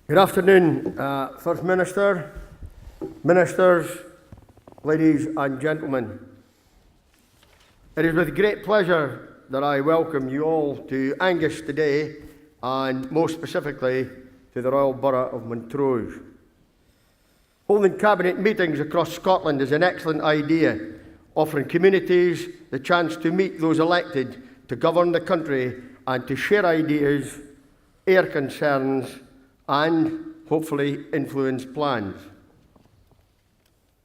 Good afternoon, First Minister, Ministers, ladies and gentlemen. It is with great pleasure that I welcome you all to Angus today, and most specifically to the Royal Borough of Montrose. Holding cabinet meetings across Scotland is an excellent idea, offering communities the chance to meet those elected to govern the country and to share ideas, air concerns, and hopefully influence plans.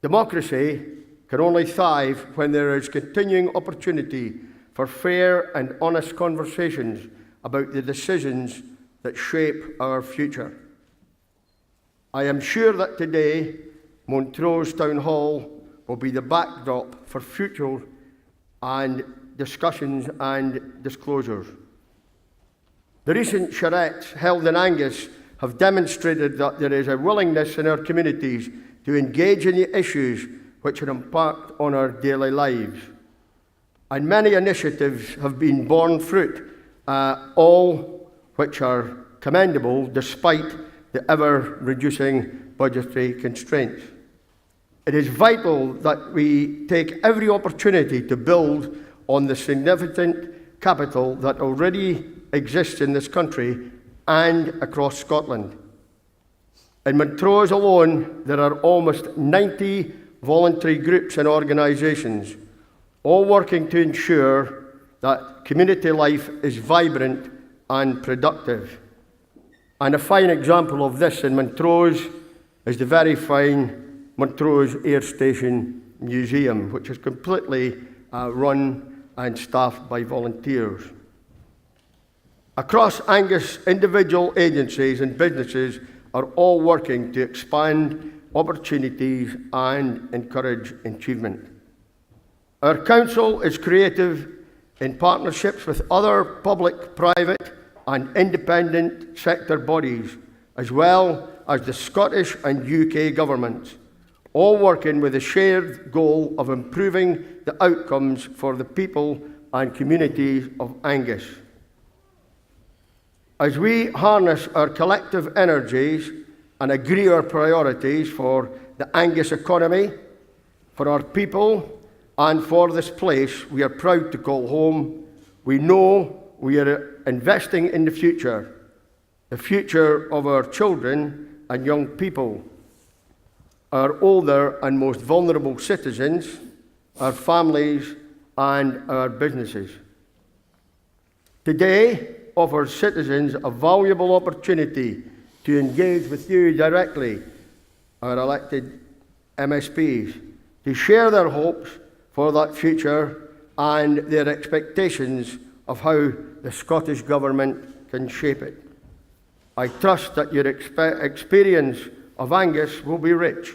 Democracy can only thrive when there is continuing opportunity for fair and honest conversations about the decisions that shape our future. I am sure that today, Montrose Town Hall will be the backdrop for future and discussions and disclosures. The recent charrettes held in Angus have demonstrated that there is a willingness in our communities to engage in the issues which impact on our daily lives. And many initiatives have been borne fruit, all which are commendable despite the ever-reducing budgetary constraints. It is vital that we take every opportunity to build on the significant capital that already exists in this country and across Scotland. In Montrose alone, there are almost 90 voluntary groups and organisations, all working to ensure that community life is vibrant and productive. And a fine example of this in Montrose is the very fine Montrose Air Station Museum, which is completely run and staffed by volunteers. Across Angus, individual agencies and businesses are all working to expand opportunities and encourage achievement. Our council is creative in partnerships with other public, private and independent sector bodies, as well as the Scottish and UK governments, all working with a shared goal of improving the outcomes for the people and communities of Angus. As we harness our collective energies and agree our priorities for the Angus economy, for our people, and for this place we are proud to call home, we know we are investing in the future of our children and young people, our older and most vulnerable citizens, our families, and our businesses. Today offers citizens a valuable opportunity to engage with you directly, our elected MSPs, to share their hopes for that future and their expectations of how the Scottish Government can shape it. I trust that your experience of Angus will be rich,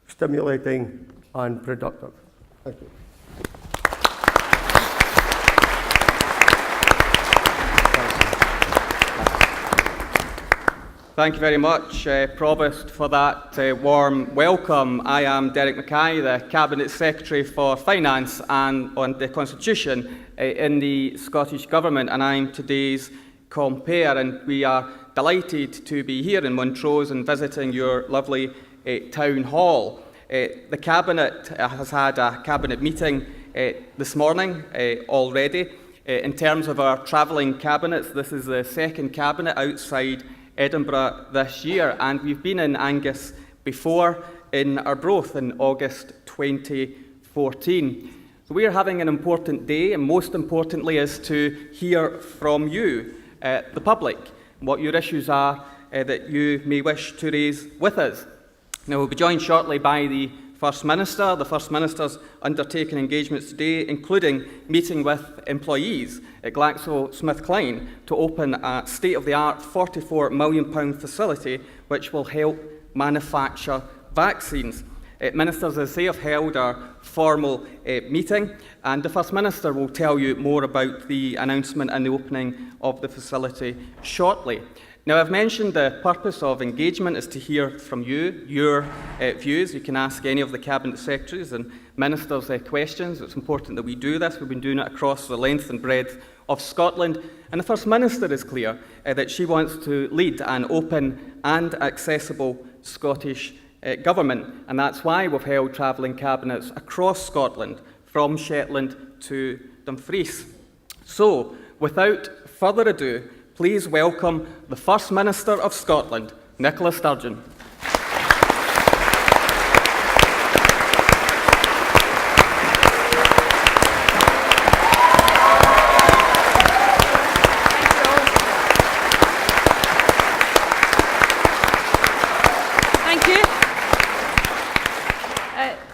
stimulating and productive. Thank you. Thank you very much, Provost, for that warm welcome. I am Derek Mackay, the Cabinet Secretary for Finance and on the Constitution in the Scottish Government, and I'm today's compere, and we are delighted to be here in Montrose and visiting your lovely town hall. The Cabinet has had a Cabinet meeting this morning already. In terms of our travelling cabinets, this is the second Cabinet outside Edinburgh this year, and we've been in Angus before in Arbroath in August 2014. So we are having an important day, and most importantly is to hear from you, the public, what your issues are that you may wish to raise with us. Now we'll be joined shortly by the First Minister. The First Minister's undertaken engagements today, including meeting with employees at GlaxoSmithKline to open a state-of-the-art £44 million facility which will help manufacture vaccines. Ministers, as I say, have held our formal meeting, and the First Minister will tell you more about the announcement and the opening of the facility shortly. Now, I've mentioned the purpose of engagement is to hear from you, your views. You can ask any of the Cabinet Secretaries and Ministers questions. It's important that we do this. We've been doing it across the length and breadth of Scotland. And the First Minister is clear that she wants to lead an open and accessible Scottish government. And that's why we've held travelling cabinets across Scotland, from Shetland to Dumfries. So, without further ado, please welcome the First Minister of Scotland, Nicola Sturgeon.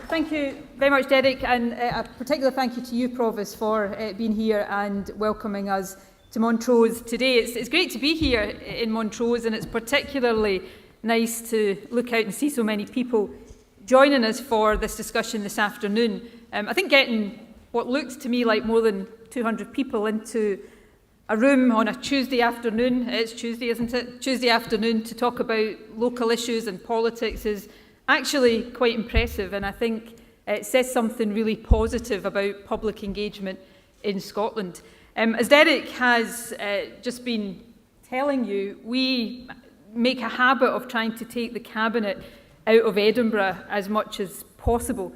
Thank you very much, Derek, and a particular thank you to you, Provost, for being here and welcoming us to Montrose today. It's great to be here in Montrose, and it's particularly nice to look out and see so many people joining us for this discussion this afternoon. I think getting what looks to me like more than 200 people into a room on a Tuesday afternoon, it's Tuesday, isn't it? Tuesday afternoon to talk about local issues and politics is actually quite impressive, and I think it says something really positive about public engagement in Scotland. As Derek has just been telling you, we make a habit of trying to take the Cabinet out of Edinburgh as much as possible.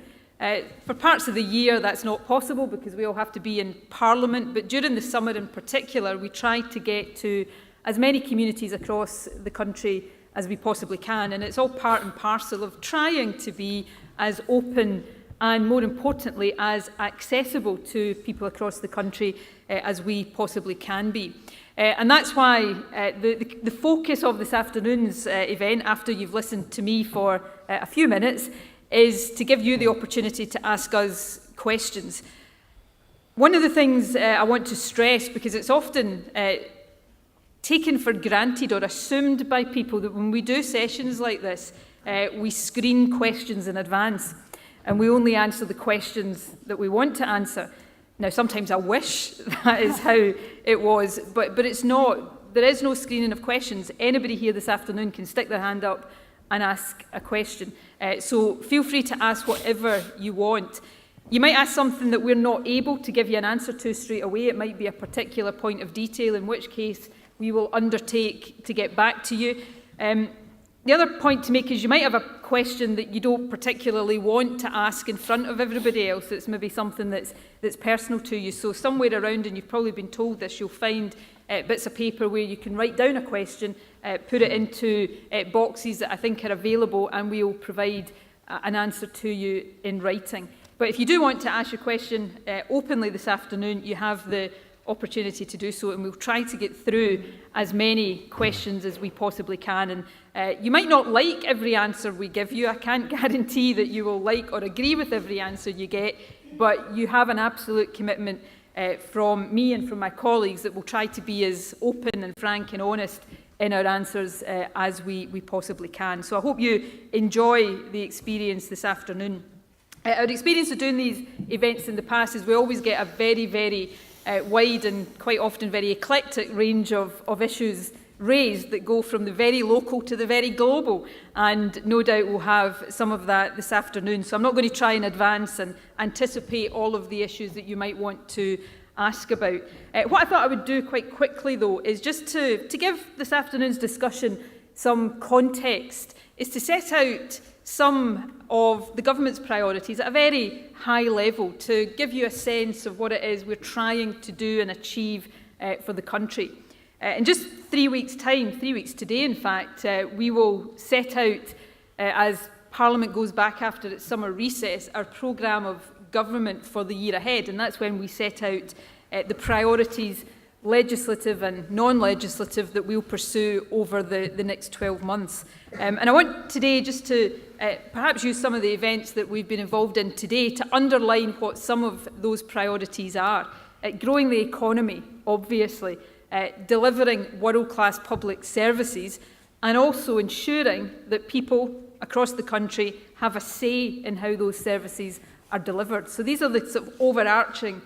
For parts of the year that's not possible because we all have to be in Parliament, but during the summer in particular we try to get to as many communities across the country as we possibly can, and it's all part and parcel of trying to be as open and, more importantly, as accessible to people across the country as we possibly can be. And that's why the focus of this afternoon's event, after you've listened to me for a few minutes, is to give you the opportunity to ask us questions. One of the things I want to stress, because it's often taken for granted or assumed by people that when we do sessions like this, we screen questions in advance and we only answer the questions that we want to answer. Now, sometimes I wish that is how it was, but it's not. There is no screening of questions. Anybody here this afternoon can stick their hand up and ask a question. So feel free to ask whatever you want. You might ask something that we're not able to give you an answer to straight away. It might be a particular point of detail, in which case we will undertake to get back to you. The other point to make is you might have a question that you don't particularly want to ask in front of everybody else. It's maybe something that's personal to you. So somewhere around, and you've probably been told this, you'll find bits of paper where you can write down a question, put it into boxes that I think are available, and we'll provide an answer to you in writing. But if you do want to ask your question openly this afternoon, you have the opportunity to do so, and we'll try to get through as many questions as we possibly can. And you might not like every answer we give you. I can't guarantee that you will like or agree with every answer you get, but you have an absolute commitment from me and from my colleagues that we'll try to be as open and frank and honest in our answers as we possibly can. So I hope you enjoy the experience this afternoon. Our experience of doing these events in the past is we always get a very, very wide and quite often very eclectic range of issues raised that go from the very local to the very global, and no doubt we'll have some of that this afternoon. So I'm not going to try in advance and anticipate all of the issues that you might want to ask about. What I thought I would do quite quickly, though, is just to give this afternoon's discussion some context, is to set out some of the government's priorities at a very high level, to give you a sense of what it is we're trying to do and achieve for the country. In just 3 weeks' time, 3 weeks today in fact, we will set out, as Parliament goes back after its summer recess, our programme of government for the year ahead, and that's when we set out the priorities, legislative and non-legislative, that we'll pursue over the next 12 months. And I want today just to perhaps use some of the events that we've been involved in today to underline what some of those priorities are. Growing the economy, obviously, delivering world-class public services, and also ensuring that people across the country have a say in how those services are delivered. So these are the sort of overarching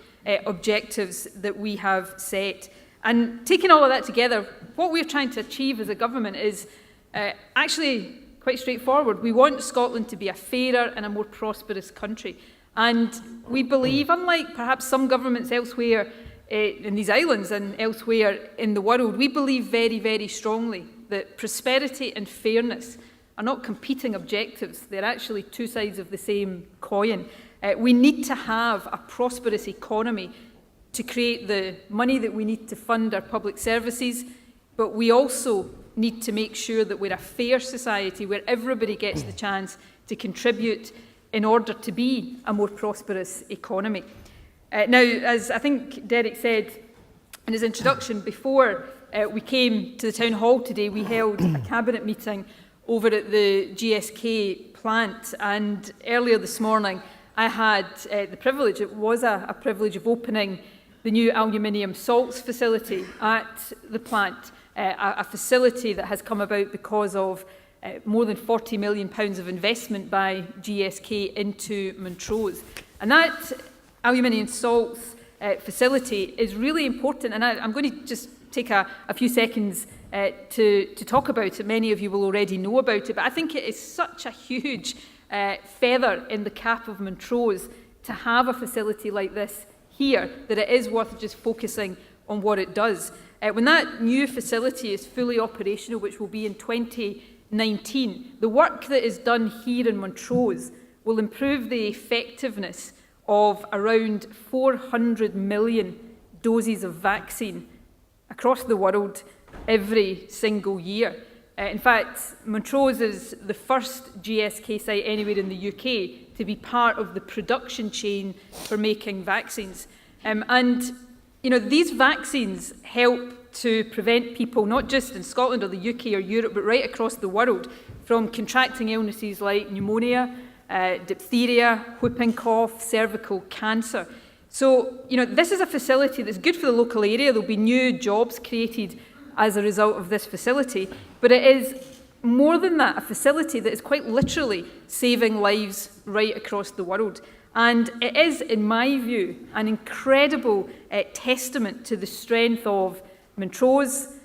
objectives that we have set. And taking all of that together, what we're trying to achieve as a government is actually quite straightforward. We want Scotland to be a fairer and a more prosperous country. And we believe, unlike perhaps some governments elsewhere in these islands and elsewhere in the world, we believe very, very strongly that prosperity and fairness are not competing objectives. They're actually two sides of the same coin. We need to have a prosperous economy to create the money that we need to fund our public services, but we also need to make sure that we're a fair society where everybody gets the chance to contribute in order to be a more prosperous economy. Now, as I think Derek said in his introduction, before we came to the Town Hall today, we held a cabinet meeting over at the GSK plant, and earlier this morning I had the privilege, it was a privilege of opening the new aluminium salts facility at the plant, a facility that has come about because of more than £40 million of investment by GSK into Montrose. And that aluminium salts facility is really important, and I'm going to just take a few seconds to talk about it. Many of you will already know about it, but I think it is such a huge feather in the cap of Montrose to have a facility like this here, that it is worth just focusing on what it does. When that new facility is fully operational, which will be in 2019, the work that is done here in Montrose will improve the effectiveness of around 400 million doses of vaccine across the world every single year. In fact, Montrose is the first GSK site anywhere in the UK to be part of the production chain for making vaccines. And you know, these vaccines help to prevent people, not just in Scotland or the UK or Europe, but right across the world, from contracting illnesses like pneumonia, diphtheria, whooping cough, cervical cancer. So, you know, this is a facility that's good for the local area. There'll be new jobs created as a result of this facility, but it is more than that, a facility that is quite literally saving lives right across the world. And it is, in my view, an incredible testament to the strength of Montrose,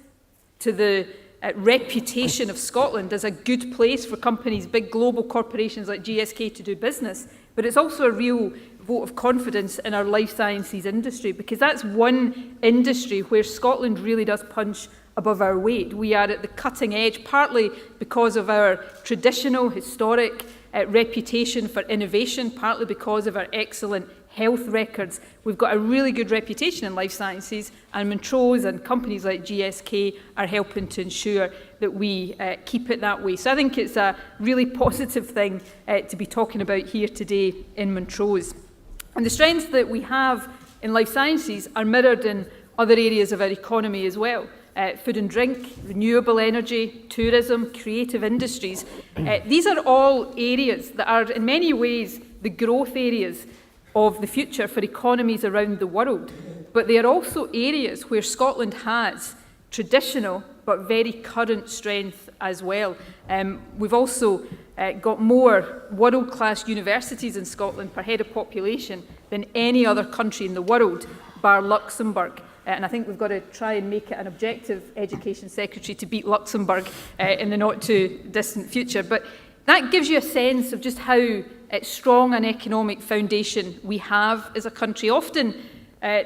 to the reputation of Scotland as a good place for companies, big global corporations like GSK, to do business. But it's also a real vote of confidence in our life sciences industry, because that's one industry where Scotland really does punch above our weight. We are at the cutting edge, partly because of our traditional, historic reputation for innovation, partly because of our excellent health records. We've got a really good reputation in life sciences, and Montrose and companies like GSK are helping to ensure that we keep it that way. So I think it's a really positive thing to be talking about here today in Montrose. And the strengths that we have in life sciences are mirrored in other areas of our economy as well. Food and drink, renewable energy, tourism, creative industries. These are all areas that are in many ways the growth areas of the future for economies around the world. But they are also areas where Scotland has traditional but very current strength as well. We've also got more world-class universities in Scotland per head of population than any other country in the world, bar Luxembourg. And I think we've got to try and make it an objective education secretary to beat Luxembourg in the not-too-distant future. But that gives you a sense of just how strong an economic foundation we have as a country. Often,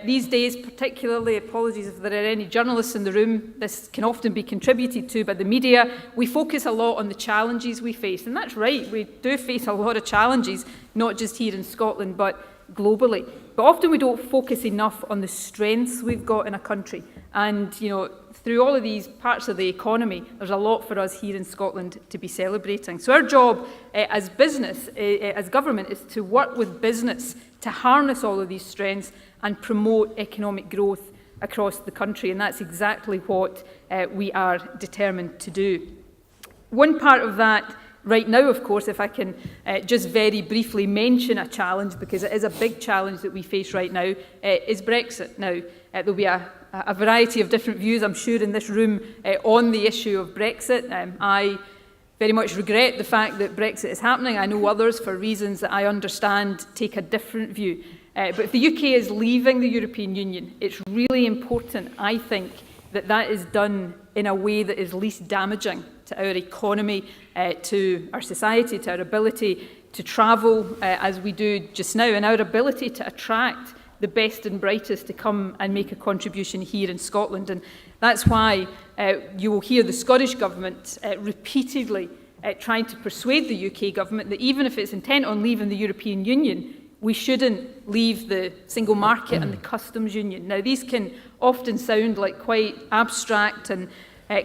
these days, particularly, apologies if there are any journalists in the room, this can often be contributed to by the media. We focus a lot on the challenges we face, and that's right, we do face a lot of challenges, not just here in Scotland, but globally. But often we don't focus enough on the strengths we've got in a country. And, you know, through all of these parts of the economy, there's a lot for us here in Scotland to be celebrating. So our job as business, as government, is to work with business to harness all of these strengths and promote economic growth across the country. And that's exactly what we are determined to do. One part of that right now, of course, if I can just very briefly mention a challenge, because it is a big challenge that we face right now, is Brexit. Now, there'll be a variety of different views, I'm sure, in this room on the issue of Brexit. I very much regret the fact that Brexit is happening. I know others, for reasons that I understand, take a different view. But if the UK is leaving the European Union, it's really important, I think, that that is done in a way that is least damaging to our economy, to our society, to our ability to travel as we do just now, and our ability to attract the best and brightest to come and make a contribution here in Scotland. And that's why you will hear the Scottish Government repeatedly trying to persuade the UK Government that even if it's intent on leaving the European Union, we shouldn't leave the single market and the customs union. Now, these can often sound like quite abstract and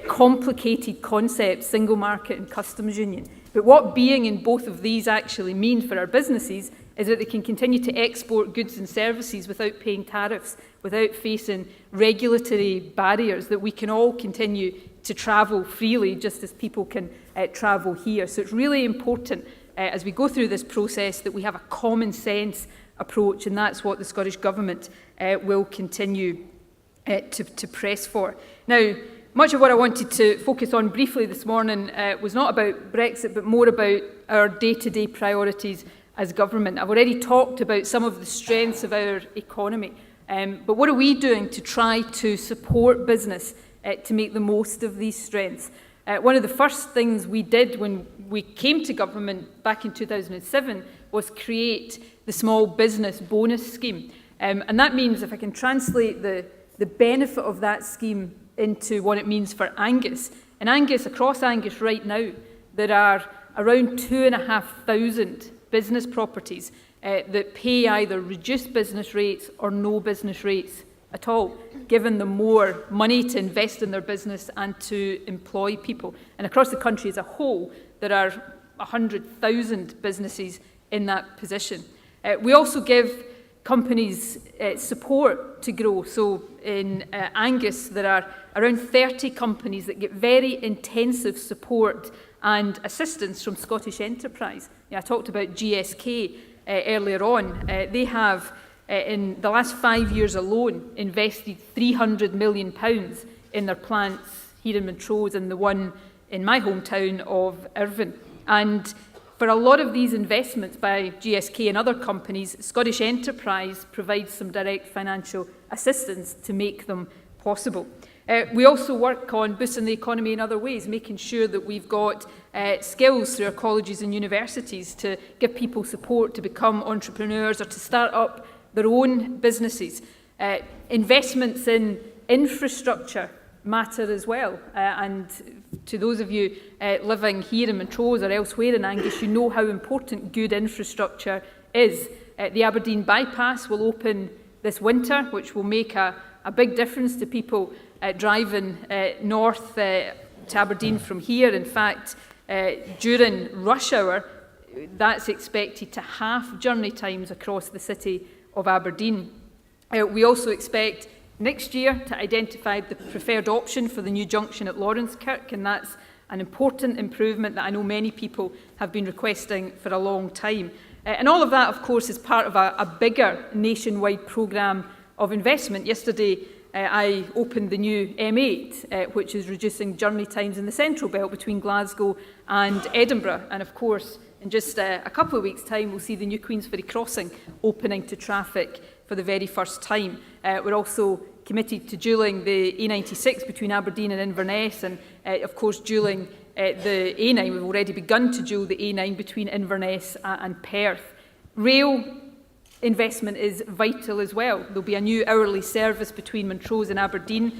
complicated concepts, single market and customs union. But what being in both of these actually mean for our businesses is that they can continue to export goods and services without paying tariffs, without facing regulatory barriers, that we can all continue to travel freely just as people can travel here. So it's really important as we go through this process that we have a common sense approach, and that's what the Scottish Government will continue to press for. Now, much of what I wanted to focus on briefly this morning was not about Brexit, but more about our day-to-day priorities as government. I've already talked about some of the strengths of our economy, but what are we doing to try to support business to make the most of these strengths? One of the first things we did when we came to government back in 2007 was create the Small Business Bonus Scheme. And that means, if I can translate the benefit of that scheme into what it means for Angus. In Angus, across Angus right now, there are around 2,500 business properties that pay either reduced business rates or no business rates at all, giving them more money to invest in their business and to employ people. And across the country as a whole, there are 100,000 businesses in that position. We also give companies support to grow. So in Angus, there are around 30 companies that get very intensive support and assistance from Scottish Enterprise. I talked about GSK earlier on. They have, in the last 5 years alone, invested £300 million in their plants here in Montrose and the one in my hometown of Irvine. And for a lot of these investments by GSK and other companies, Scottish Enterprise provides some direct financial assistance to make them possible. We also work on boosting the economy in other ways, making sure that we've got skills through our colleges and universities to give people support to become entrepreneurs or to start up their own businesses. Investments in infrastructure matter as well. And to those of you living here in Montrose or elsewhere in Angus, you know how important good infrastructure is. The Aberdeen bypass will open this winter, which will make a big difference to people driving north to Aberdeen from here. In fact, during rush hour, that's expected to halve journey times across the city of Aberdeen. We also expect next year to identify the preferred option for the new junction at Lawrencekirk, and that's an important improvement that I know many people have been requesting for a long time. And all of that, of course, is part of a bigger nationwide programme of investment. Yesterday, I opened the new M8, which is reducing journey times in the central belt between Glasgow and Edinburgh. And of course, in just a couple of weeks' time, we'll see the new Queensferry crossing opening to traffic for the very first time. We're also committed to dualling the A96 between Aberdeen and Inverness, and of course dualling the A9. We've already begun to dual the A9 between Inverness and Perth. Rail investment is vital as well. There'll be a new hourly service between Montrose and Aberdeen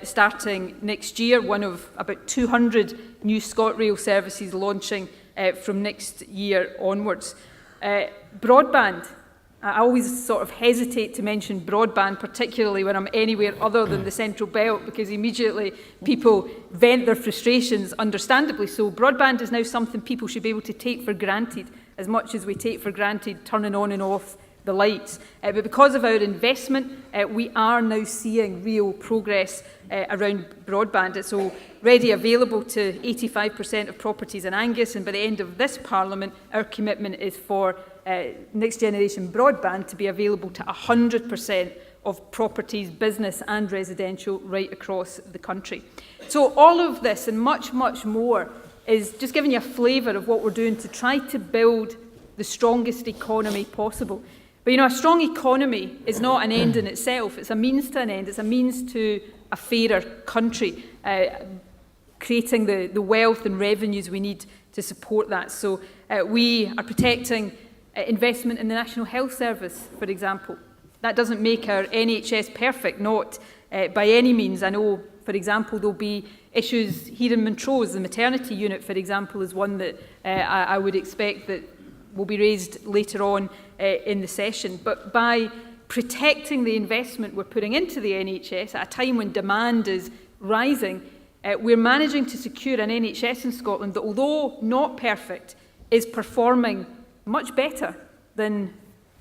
starting next year, one of about 200 new ScotRail services launching from next year onwards. Broadband. I always sort of hesitate to mention broadband, particularly when I'm anywhere other than the Central Belt, because immediately people vent their frustrations, understandably so. Broadband is now something people should be able to take for granted, as much as we take for granted turning on and off the lights. But because of our investment, we are now seeing real progress around broadband. It's already available to 85% of properties in Angus, and by the end of this Parliament, our commitment is for next generation broadband to be available to 100% of properties, business and residential, right across the country. So all of this and much, much more is just giving you a flavour of what we're doing to try to build the strongest economy possible. But you know, a strong economy is not an end in itself. It's a means to an end. It's a means to a fairer country, creating the wealth and revenues we need to support that. So we are protecting investment in the National Health Service, for example. That doesn't make our NHS perfect, not by any means. I know, for example, there'll be issues here in Montrose. The maternity unit, for example, is one that I would expect that will be raised later on in the session. But by protecting the investment we're putting into the NHS at a time when demand is rising, we're managing to secure an NHS in Scotland that, although not perfect, is performing much better than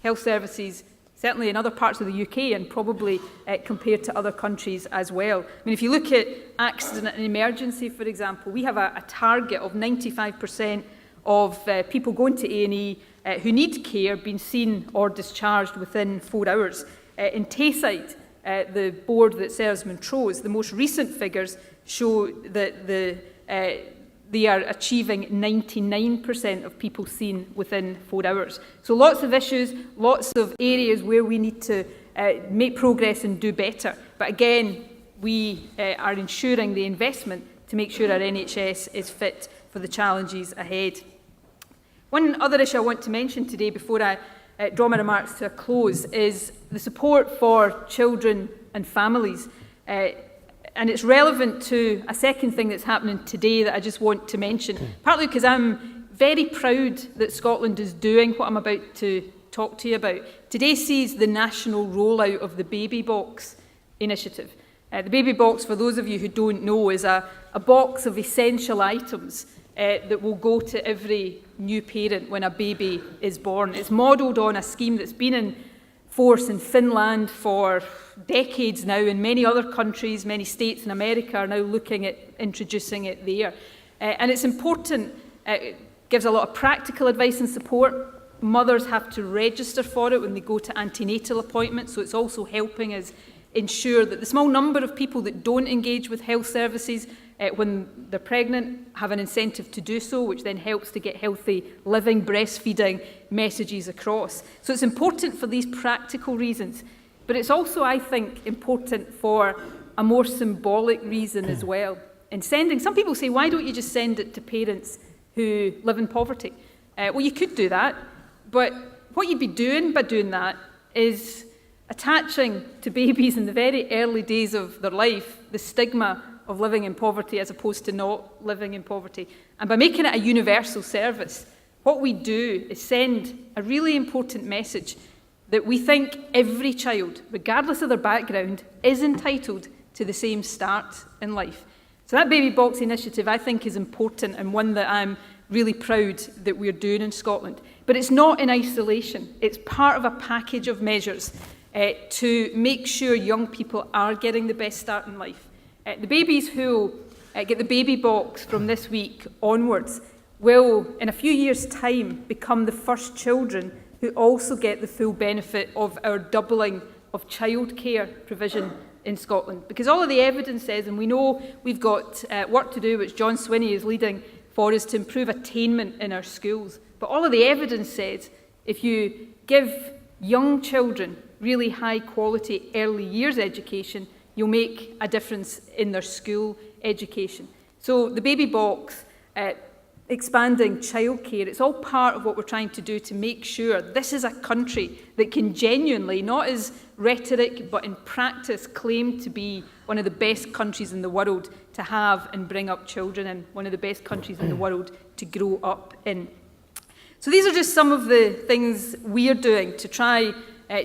health services, certainly in other parts of the UK and probably compared to other countries as well. I mean, if you look at accident and emergency, for example, we have a target of 95% of people going to A&E who need care being seen or discharged within 4 hours. In Tayside, the board that serves Montrose, the most recent figures show that they are achieving 99% of people seen within 4 hours. So lots of issues, lots of areas where we need to make progress and do better. But again, we are ensuring the investment to make sure our NHS is fit for the challenges ahead. One other issue I want to mention today before I draw my remarks to a close is the support for children and families. And it's relevant to a second thing that's happening today that I just want to mention, partly because I'm very proud that Scotland is doing what I'm about to talk to you about. Today sees the national rollout of the Baby Box initiative. The Baby Box, for those of you who don't know, is a box of essential items that will go to every new parent when a baby is born. It's modelled on a scheme that's been in force in Finland for decades now, and many other countries, many states in America are now looking at introducing it there. And it's important, it gives a lot of practical advice and support. Mothers have to register for it when they go to antenatal appointments, so it's also helping us ensure that the small number of people that don't engage with health services when they're pregnant have an incentive to do so, which then helps to get healthy living, breastfeeding messages across. So it's important for these practical reasons, but it's also, I think, important for a more symbolic reason as well. In sending, some people say, why don't you just send it to parents who live in poverty? Well, you could do that, but what you'd be doing by doing that is attaching to babies in the very early days of their life the stigma of living in poverty as opposed to not living in poverty. And by making it a universal service, what we do is send a really important message that we think every child, regardless of their background, is entitled to the same start in life. So that Baby Box initiative, I think, is important and one that I'm really proud that we're doing in Scotland. But it's not in isolation. It's part of a package of measures to make sure young people are getting the best start in life. The babies who get the Baby Box from this week onwards will, in a few years' time, become the first children who also get the full benefit of our doubling of childcare provision in Scotland. Because all of the evidence says, and we know we've got work to do, which John Swinney is leading for us to improve attainment in our schools. But all of the evidence says if you give young children really high quality early years education, you'll make a difference in their school education. So the Baby Box, expanding childcare, it's all part of what we're trying to do to make sure this is a country that can genuinely, not as rhetoric, but in practice, claim to be one of the best countries in the world to have and bring up children in, one of the best countries in the world to grow up in. So these are just some of the things we're doing to try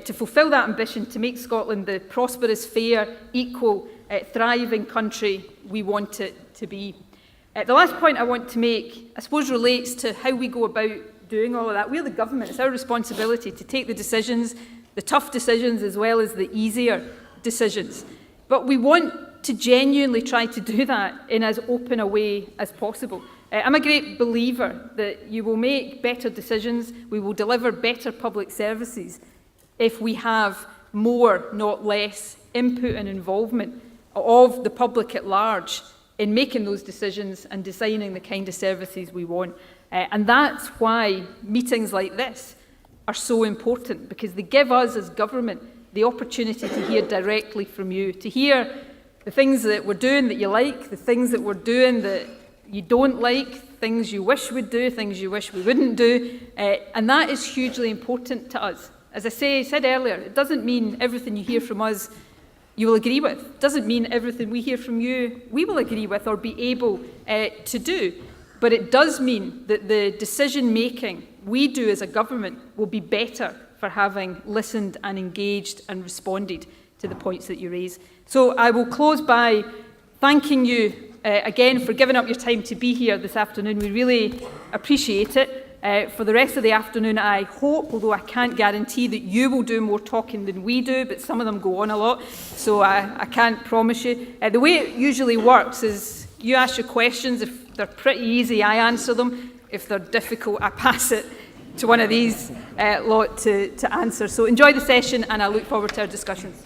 to fulfil that ambition, to make Scotland the prosperous, fair, equal, thriving country we want it to be. The last point I want to make, I suppose, relates to how we go about doing all of that. We're the government. It's our responsibility to take the decisions, the tough decisions as well as the easier decisions. But we want to genuinely try to do that in as open a way as possible. I'm a great believer that you will make better decisions, we will deliver better public services if we have more, not less, input and involvement of the public at large in making those decisions and designing the kind of services we want. And that's why meetings like this are so important, because they give us as government the opportunity to hear directly from you, to hear the things that we're doing that you like, the things that we're doing that you don't like, things you wish we'd do, things you wish we wouldn't do. And that is hugely important to us. As I said earlier, it doesn't mean everything you hear from us you will agree with. It doesn't mean everything we hear from you we will agree with or be able to do. But it does mean that the decision-making we do as a government will be better for having listened and engaged and responded to the points that you raise. So I will close by thanking you again for giving up your time to be here this afternoon. We really appreciate it. For the rest of the afternoon, I hope, although I can't guarantee that you will do more talking than we do, but some of them go on a lot, so I can't promise you. The way it usually works is you ask your questions. If they're pretty easy, I answer them. If they're difficult, I pass it to one of these lot to answer. So enjoy the session, and I look forward to our discussions.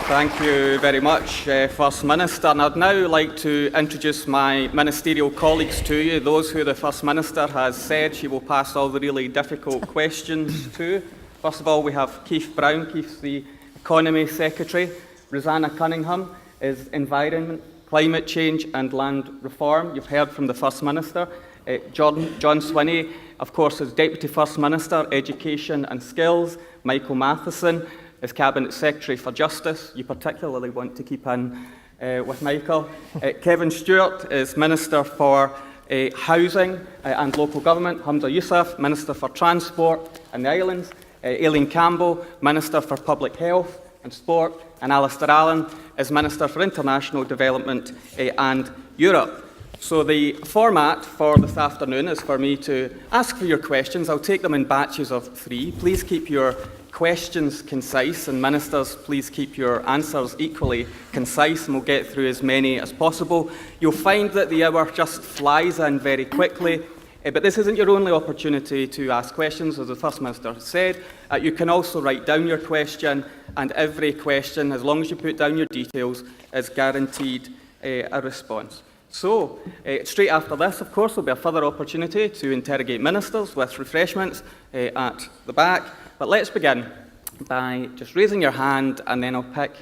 Thank you very much, First Minister. And I'd now like to introduce my ministerial colleagues to you, those who the First Minister has said she will pass all the really difficult questions to. First of all, we have Keith Brown. Keith's the Economy Secretary. Rosanna Cunningham is Environment, Climate Change and Land Reform. You've heard from the First Minister. John Swinney, of course, is Deputy First Minister, Education and Skills. Michael Matheson is Cabinet Secretary for Justice. You particularly want to keep in with Michael. Kevin Stewart is Minister for Housing and Local Government. Hamza Yousaf, Minister for Transport and the Islands. Aileen Campbell, Minister for Public Health and Sport. And Alistair Allen is Minister for International Development and Europe. So the format for this afternoon is for me to ask for your questions. I'll take them in batches of 3. Please keep your questions concise, and ministers, please keep your answers equally concise, and we'll get through as many as possible. You'll find that the hour just flies in very quickly, but this isn't your only opportunity to ask questions, as the First Minister has said. You can also write down your question, and every question, as long as you put down your details, is guaranteed a response. So, straight after this, of course, there'll be a further opportunity to interrogate ministers with refreshments at the back. But let's begin by just raising your hand, and then I'll pick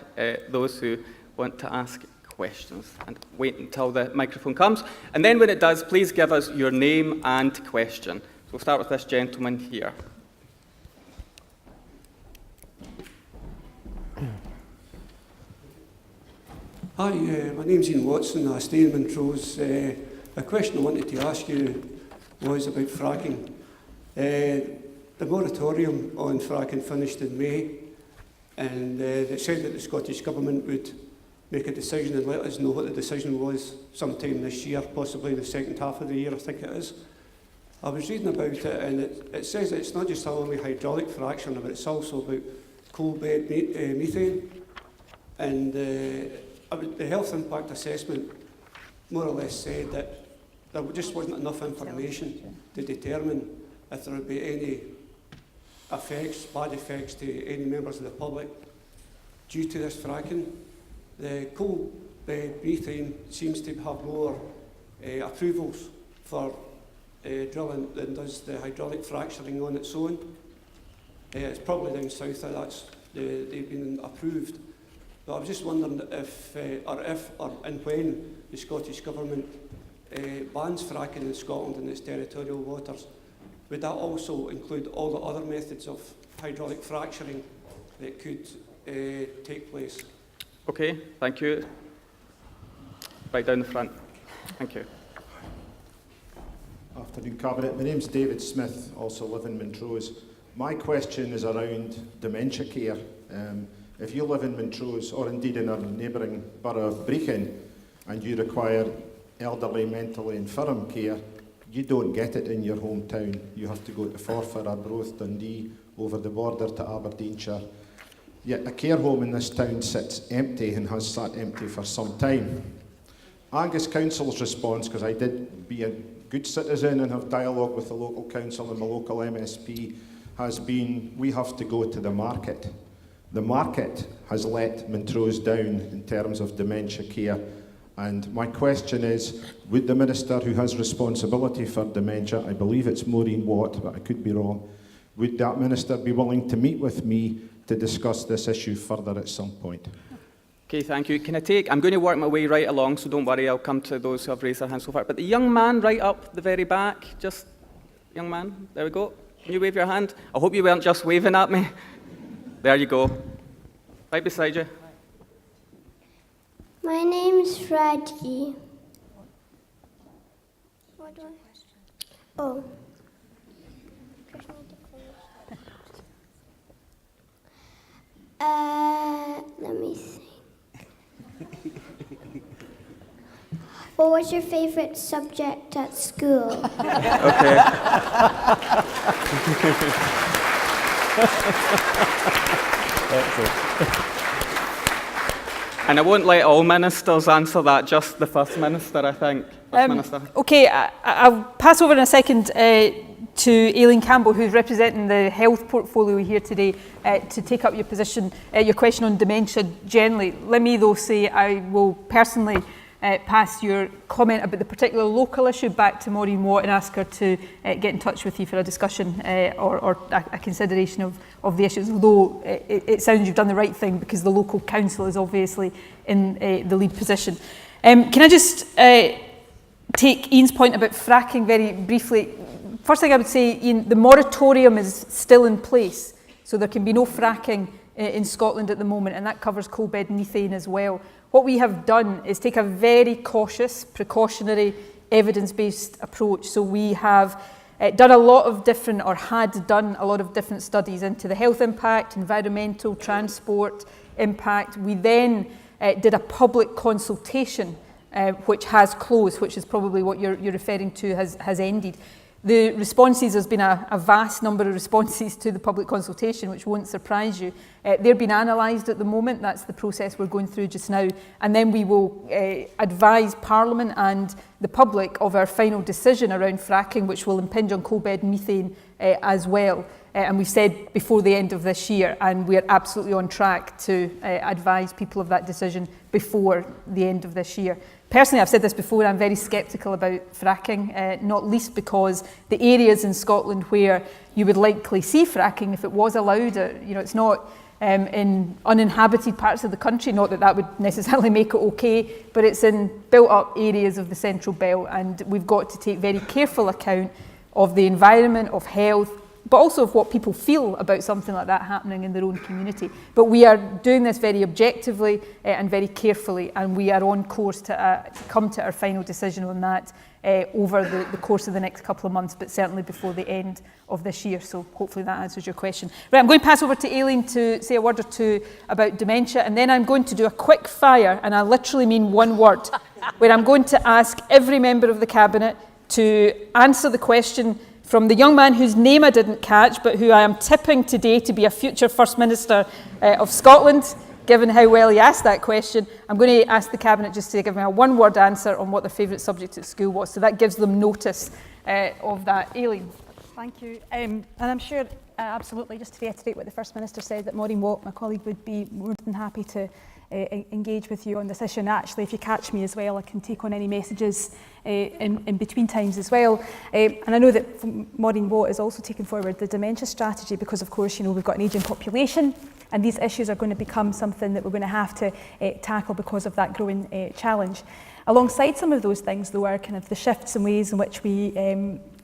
those who want to ask questions. And wait until the microphone comes. And then when it does, please give us your name and question. So we'll start with this gentleman here. Hi, my name's Ian Watson. I stay in Montrose. A question I wanted to ask you was about fracking. The moratorium on fracking finished in May, and it said that the Scottish Government would make a decision and let us know what the decision was sometime this year, possibly the second half of the year, I think it is. I was reading about it, and it says that it's not just only hydraulic fracturing, but it's also about coal bed methane. And the health impact assessment more or less said that there just wasn't enough information to determine if there would be any effects, bad effects to any members of the public due to this fracking. The coal bed methane seems to have more approvals for drilling than does the hydraulic fracturing on its own. It's probably down south that they've been approved. But I was just wondering if and when the Scottish Government bans fracking in Scotland in its territorial waters, would that also include all the other methods of hydraulic fracturing that could take place? Okay, thank you. Right down the front. Thank you. Afternoon, Cabinet. My name's David Smith, also live in Montrose. My question is around dementia care. If you live in Montrose, or indeed in our neighbouring borough of Brechin, and you require elderly mentally infirm care, you don't get it in your hometown. You have to go to Forfar, Arbroath, Dundee, over the border to Aberdeenshire. Yet a care home in this town sits empty and has sat empty for some time. Angus Council's response, because I did be a good citizen and have dialogue with the local council and the local MSP, has been, we have to go to the market. The market has let Montrose down in terms of dementia care. And my question is, would the Minister who has responsibility for dementia, I believe it's Maureen Watt, but I could be wrong, would that Minister be willing to meet with me to discuss this issue further at some point? Okay, thank you. I'm going to work my way right along, so don't worry, I'll come to those who have raised their hands so far. But the young man right up the very back, young man, there we go. Can you wave your hand? I hope you weren't just waving at me. There you go. Right beside you. My name's Freddy. What do I? Oh. Let me see. What was your favourite subject at school? Okay. And I won't let all ministers answer that, just the First Minister, I think. First Minister. Okay, I'll pass over in a second to Aileen Campbell, who's representing the health portfolio here today, to take up your position, your question on dementia generally. Let me though say I will personally pass your comment about the particular local issue back to Maureen Watt and ask her to get in touch with you for a discussion or a consideration of the issues, although it sounds you've done the right thing because the local council is obviously in the lead position. Can I just take Ian's point about fracking very briefly? First thing I would say, Ian, the moratorium is still in place, so there can be no fracking in Scotland at the moment, and that covers coal bed methane as well. What we have done is take a very cautious, precautionary, evidence-based approach. So we have done a lot of different, or had done a lot of different studies into the health impact, environmental, transport impact. We then did a public consultation, which has closed, which is probably what you're referring to, has ended. The responses, there's been a vast number of responses to the public consultation, which won't surprise you. They're being analysed at the moment. That's the process we're going through just now. And then we will advise Parliament and the public of our final decision around fracking, which will impinge on coal bed methane as well. And we've said before the end of this year, and we are absolutely on track to advise people of that decision before the end of this year. Personally, I've said this before, I'm very sceptical about fracking, not least because the areas in Scotland where you would likely see fracking, if it was allowed, it's not in uninhabited parts of the country, not that that would necessarily make it okay, but it's in built-up areas of the Central Belt, and we've got to take very careful account of the environment, of health, but also of what people feel about something like that happening in their own community. But we are doing this very objectively and very carefully, and we are on course to come to our final decision on that over the course of the next couple of months, but certainly before the end of this year. So hopefully that answers your question. Right, I'm going to pass over to Aileen to say a word or two about dementia, and then I'm going to do a quick fire, and I literally mean one word, where I'm going to ask every member of the Cabinet to answer the question from the young man whose name I didn't catch, but who I am tipping today to be a future First Minister of Scotland, given how well he asked that question. I'm going to ask the Cabinet just to give me a one-word answer on what their favourite subject at school was, so that gives them notice of that. Aileen. Thank you. And I'm sure, absolutely, just to reiterate what the First Minister said, that Maureen Watt, my colleague, would be more than happy to engage with you on this issue. And actually, if you catch me as well, I can take on any messages in between times as well. And I know that Maureen Watt is also taking forward the dementia strategy because, of course, we've got an ageing population, and these issues are going to become something that we're going to have to tackle because of that growing challenge. Alongside some of those things, though, are kind of the shifts and ways in which we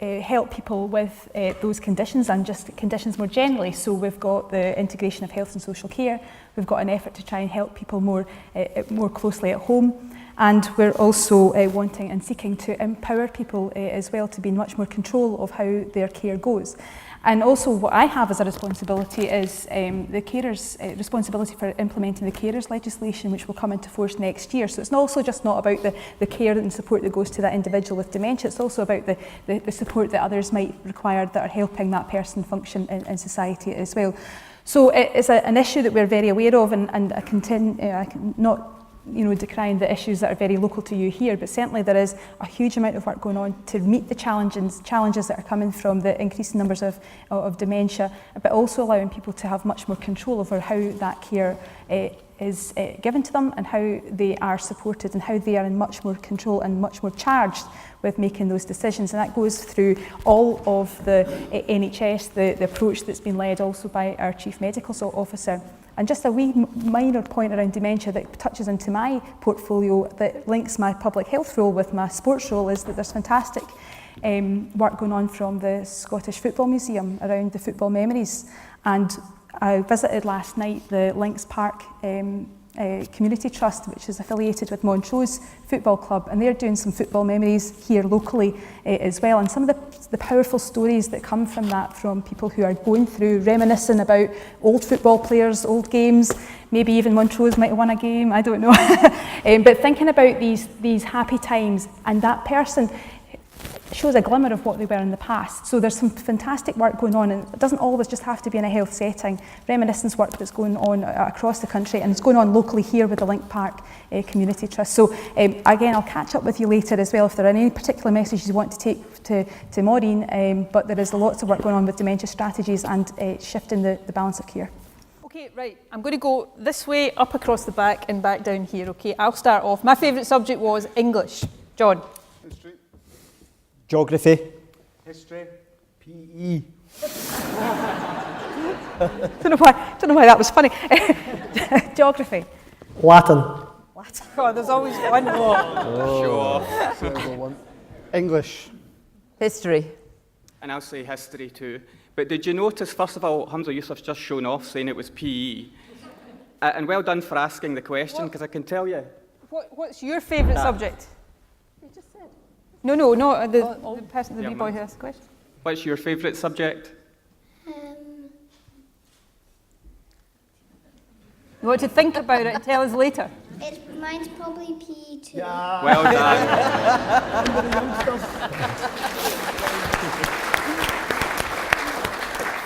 help people with those conditions and just conditions more generally. So we've got the integration of health and social care. We've got an effort to try and help people more closely at home. And we're also wanting and seeking to empower people as well to be in much more control of how their care goes. And also what I have as a responsibility is the carers' responsibility for implementing the carers legislation, which will come into force next year. So it's also just not about the care and support that goes to that individual with dementia, it's also about the support that others might require that are helping that person function in society as well. So it's an issue that we're very aware of, and I can not decrying the issues that are very local to you here, but certainly there is a huge amount of work going on to meet the challenges that are coming from the increasing numbers of dementia, but also allowing people to have much more control over how that care is given to them and how they are supported and how they are in much more control and much more charged with making those decisions. And that goes through all of the NHS, the approach that's been led also by our Chief Medical Officer, And just a wee minor point around dementia that touches into my portfolio that links my public health role with my sports role is that there's fantastic work going on from the Scottish Football Museum around the football memories. And I visited last night the Links Park Community Trust, which is affiliated with Montrose Football Club, and they're doing some football memories here locally as well. And some of the powerful stories that come from that, from people who are going through, reminiscing about old football players, old games, maybe even Montrose might have won a game, I don't know. But thinking about these happy times, and that person shows a glimmer of what they were in the past. So there's some fantastic work going on, and it doesn't always just have to be in a health setting. Reminiscence work that's going on across the country, and it's going on locally here with the Link Park Community Trust. So again, I'll catch up with you later as well if there are any particular messages you want to take to Maureen, but there is lots of work going on with dementia strategies and shifting the balance of care. Okay, right, I'm going to go this way, up across the back and back down here, okay? I'll start off. My favourite subject was English. John? History. Geography. History. PE. Don't know why that was funny. Geography. Latin. Latin. Oh, there's always one. Sure. English. History. And I'll say history too. But did you notice, first of all, Hamza Yusuf's just shown off saying it was PE. And well done for asking the question, because I can tell you. What's your favourite subject? You just said. No, the person, the wee boy who asked the question. What's your favourite subject? You want to think about it and tell us later? Mine's probably PE too. Yeah. Well done.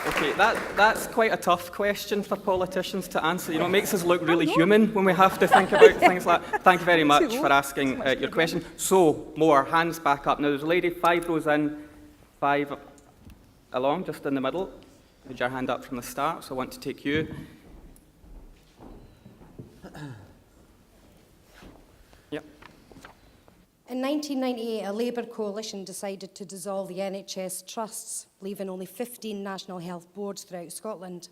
Okay, that's quite a tough question for politicians to answer. You know, it makes us look really human when we have to think about things like that. Thank you very much for asking your question. So, more hands back up. Now, there's a lady 5 rows in, 5 along, just in the middle. Had your hand up from the start, so I want to take you. Yep. In 1998, a Labour coalition decided to dissolve the NHS trusts, leaving only 15 national health boards throughout Scotland.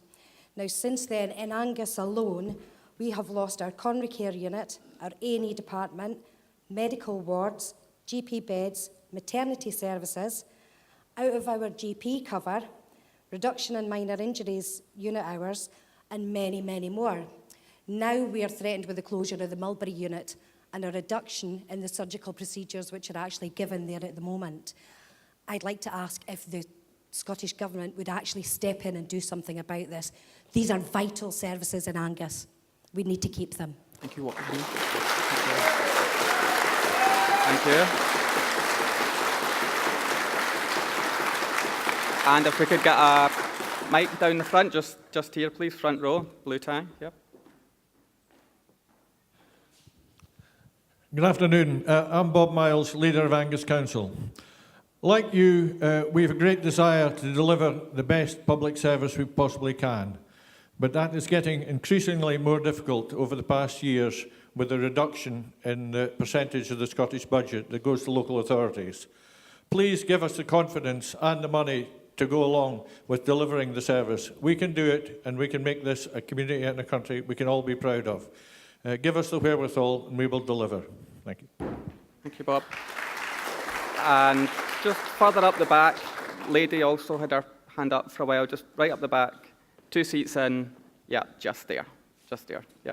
Now, since then, in Angus alone, we have lost our coronary care unit, our A&E department, medical wards, GP beds, maternity services, out of our GP cover, reduction in minor injuries unit hours, and many, many more. Now we are threatened with the closure of the Mulberry unit and a reduction in the surgical procedures which are actually given there at the moment. I'd like to ask if the Scottish Government would actually step in and do something about this. These are vital services in Angus. We need to keep them. Thank you. Thank you. And if we could get a mic down the front, just here, please, front row, blue tie. Yep. Good afternoon. I'm Bob Miles, leader of Angus Council. Like you, we have a great desire to deliver the best public service we possibly can, but that is getting increasingly more difficult over the past years with the reduction in the percentage of the Scottish budget that goes to local authorities. Please give us the confidence and the money to go along with delivering the service. We can do it, and we can make this a community and a country we can all be proud of. Give us the wherewithal and we will deliver. Thank you. Thank you, Bob. And just further up the back, lady also had her hand up for a while, just right up the back. 2 seats in. Yeah, just there. Just there. Yeah.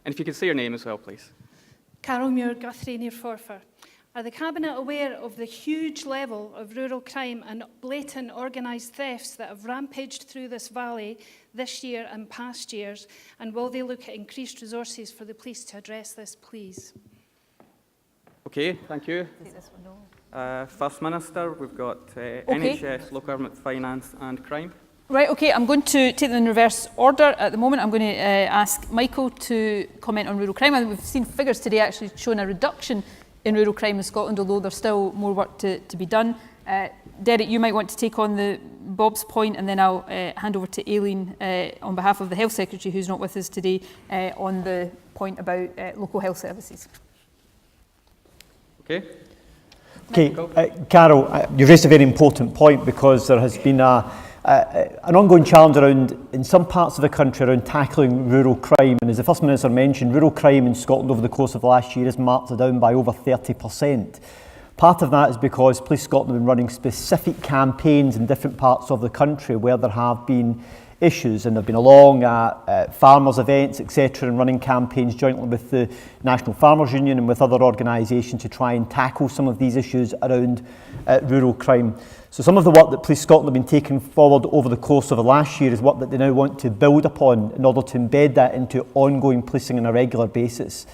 And if you could say your name as well, please. Carol Muir, Guthrie near Forfar. Are the Cabinet aware of the huge level of rural crime and blatant organised thefts that have rampaged through this valley this year and past years? And will they look at increased resources for the police to address this, please? Okay, thank you. First Minister, we've got NHS, Local Government Finance and Crime. Right, okay, I'm going to take them in reverse order. At the moment, I'm going to ask Michael to comment on rural crime. And we've seen figures today actually showing a reduction in rural crime in Scotland, although there's still more work to be done. Derek, you might want to take on Bob's point, and then I'll hand over to Aileen on behalf of the Health Secretary, who's not with us today, on the point about local health services. Okay. Okay, Carol, you raised a very important point, because there has been a an ongoing challenge in some parts of the country around tackling rural crime. And as the First Minister mentioned, rural crime in Scotland over the course of the last year has marked down by over 30%. Part of that is because Police Scotland have been running specific campaigns in different parts of the country where there have been issues, and they've been along at farmers' events, etc., and running campaigns jointly with the National Farmers Union and with other organisations to try and tackle some of these issues around rural crime. So some of the work that Police Scotland have been taking forward over the course of the last year is work that they now want to build upon in order to embed that into ongoing policing on a regular basis.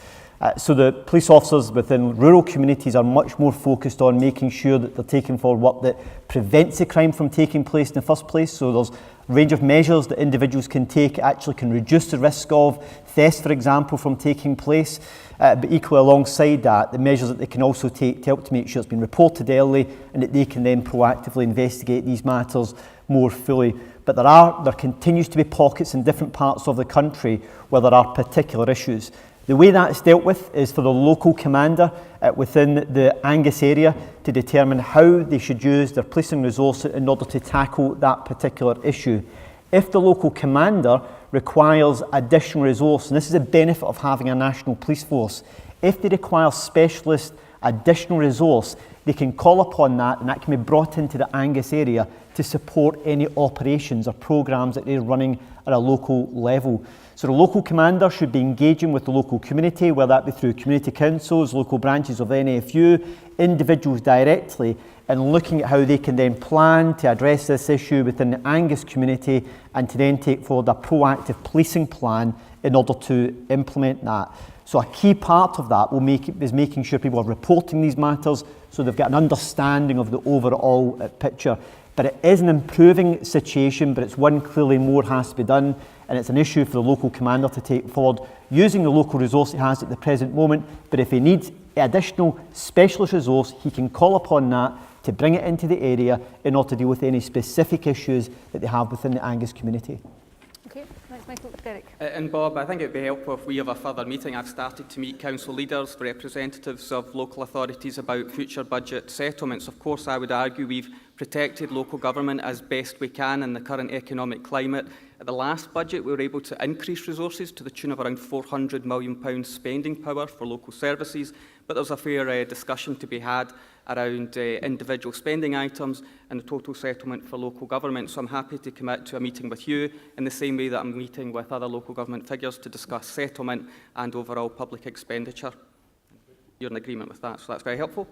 So the police officers within rural communities are much more focused on making sure that they're taking forward work that prevents the crime from taking place in the first place. So there's a range of measures that individuals can take actually can reduce the risk of theft, for example, from taking place. But equally alongside that, the measures that they can also take to help to make sure it's been reported early and that they can then proactively investigate these matters more fully. But there continues to be pockets in different parts of the country where there are particular issues. The way that's dealt with is for the local commander within the Angus area to determine how they should use their policing resources in order to tackle that particular issue. If the local commander requires additional resource, and this is a benefit of having a national police force, if they require specialist additional resource, they can call upon that, and that can be brought into the Angus area to support any operations or programmes that they're running at a local level. So the local commander should be engaging with the local community, whether that be through community councils, local branches of the NAFU, individuals directly, and looking at how they can then plan to address this issue within the Angus community and to then take forward a proactive policing plan in order to implement that. So a key part of that is making sure people are reporting these matters so they've got an understanding of the overall picture. But it is an improving situation, but it's one clearly more has to be done, and it's an issue for the local commander to take forward using the local resource he has at the present moment. But if he needs additional specialist resource, he can call upon that to bring it into the area in order to deal with any specific issues that they have within the Angus community. Okay, thanks Michael. Derek. And Bob, I think it would be helpful if we have a further meeting. I've started to meet council leaders, representatives of local authorities about future budget settlements. Of course, I would argue we've protected local government as best we can in the current economic climate. At the last budget, we were able to increase resources to the tune of around £400 million spending power for local services, but there's a fair discussion to be had around individual spending items and the total settlement for local government. So I'm happy to commit to a meeting with you in the same way that I'm meeting with other local government figures to discuss settlement and overall public expenditure. You're in agreement with that, so that's very helpful.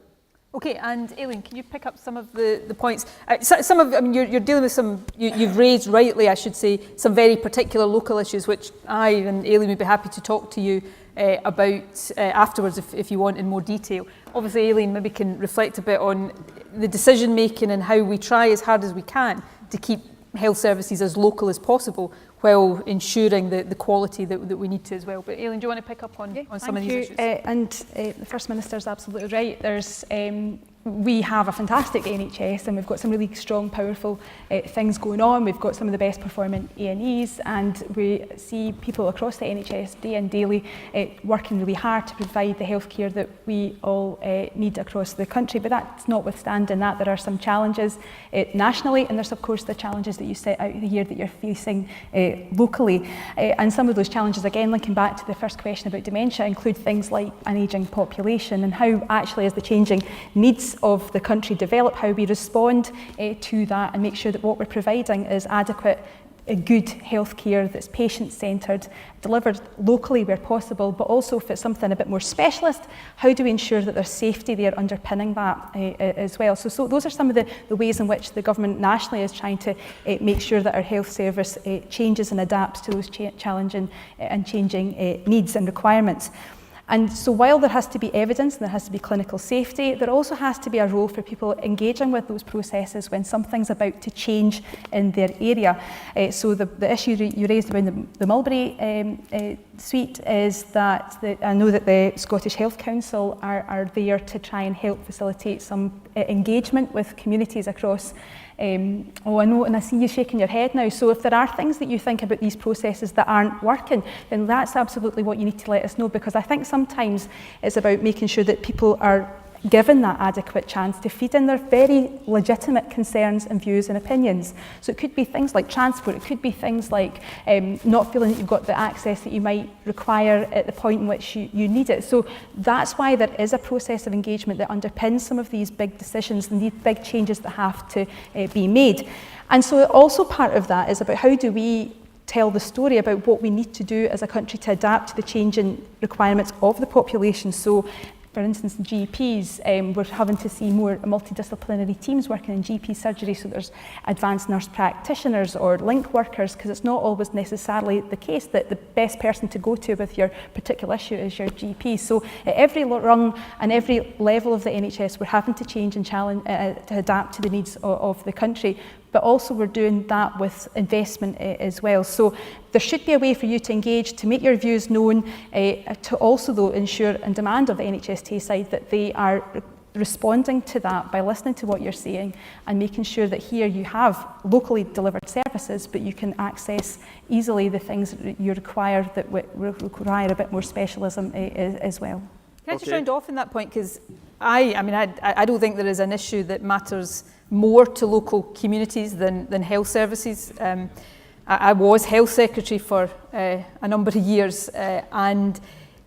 Okay, and Aileen, can you pick up some of the points? You're dealing with some, you've raised rightly, I should say, some very particular local issues, which I and Aileen would be happy to talk to you about afterwards if you want in more detail. Obviously, Aileen maybe can reflect a bit on the decision making and how we try as hard as we can to keep health services as local as possible while ensuring the quality that we need to as well. But Aileen, do you want to pick up on some of these issues? The First Minister is absolutely right. We have a fantastic NHS and we've got some really strong, powerful things going on. We've got some of the best performing A&Es and we see people across the NHS day and daily working really hard to provide the healthcare that we all need across the country. But that's notwithstanding that, there are some challenges nationally, and there's of course the challenges that you set out here that you're facing locally. And some of those challenges, again linking back to the first question about dementia, include things like an ageing population and how actually as the changing needs of the country develop, how we respond to that and make sure that what we're providing is adequate, good healthcare that's patient-centred, delivered locally where possible, but also if it's something a bit more specialist, how do we ensure that there's safety there underpinning that as well? So those are some of the ways in which the government nationally is trying to make sure that our health service changes and adapts to those challenging and changing needs and requirements. And so while there has to be evidence and there has to be clinical safety, there also has to be a role for people engaging with those processes when something's about to change in their area. So the issue you raised around the Mulberry suite is that I know that the Scottish Health Council are there to try and help facilitate some engagement with communities across. I know, and I see you shaking your head now. So if there are things that you think about these processes that aren't working, then that's absolutely what you need to let us know, because I think sometimes it's about making sure that people are given that adequate chance to feed in their very legitimate concerns and views and opinions. So it could be things like transport, it could be things like not feeling that you've got the access that you might require at the point in which you need it. So that's why there is a process of engagement that underpins some of these big decisions and these big changes that have to be made. And so also part of that is about how do we tell the story about what we need to do as a country to adapt to the changing requirements of the population. So, for instance, GPs, we're having to see more multidisciplinary teams working in GP surgery, so there's advanced nurse practitioners or link workers, because it's not always necessarily the case that the best person to go to with your particular issue is your GP. So at every rung and every level of the NHS, we're having to change and challenge to adapt to the needs of the country. But also we're doing that with investment as well. So there should be a way for you to engage, to make your views known, to also though ensure and demand of the NHS Tayside that they are responding to that by listening to what you're saying and making sure that here you have locally delivered services, but you can access easily the things that you require that require a bit more specialism as well. Can I just round off on that point? Because I don't think there is an issue that matters more to local communities than health services. I was health secretary for a number of years, and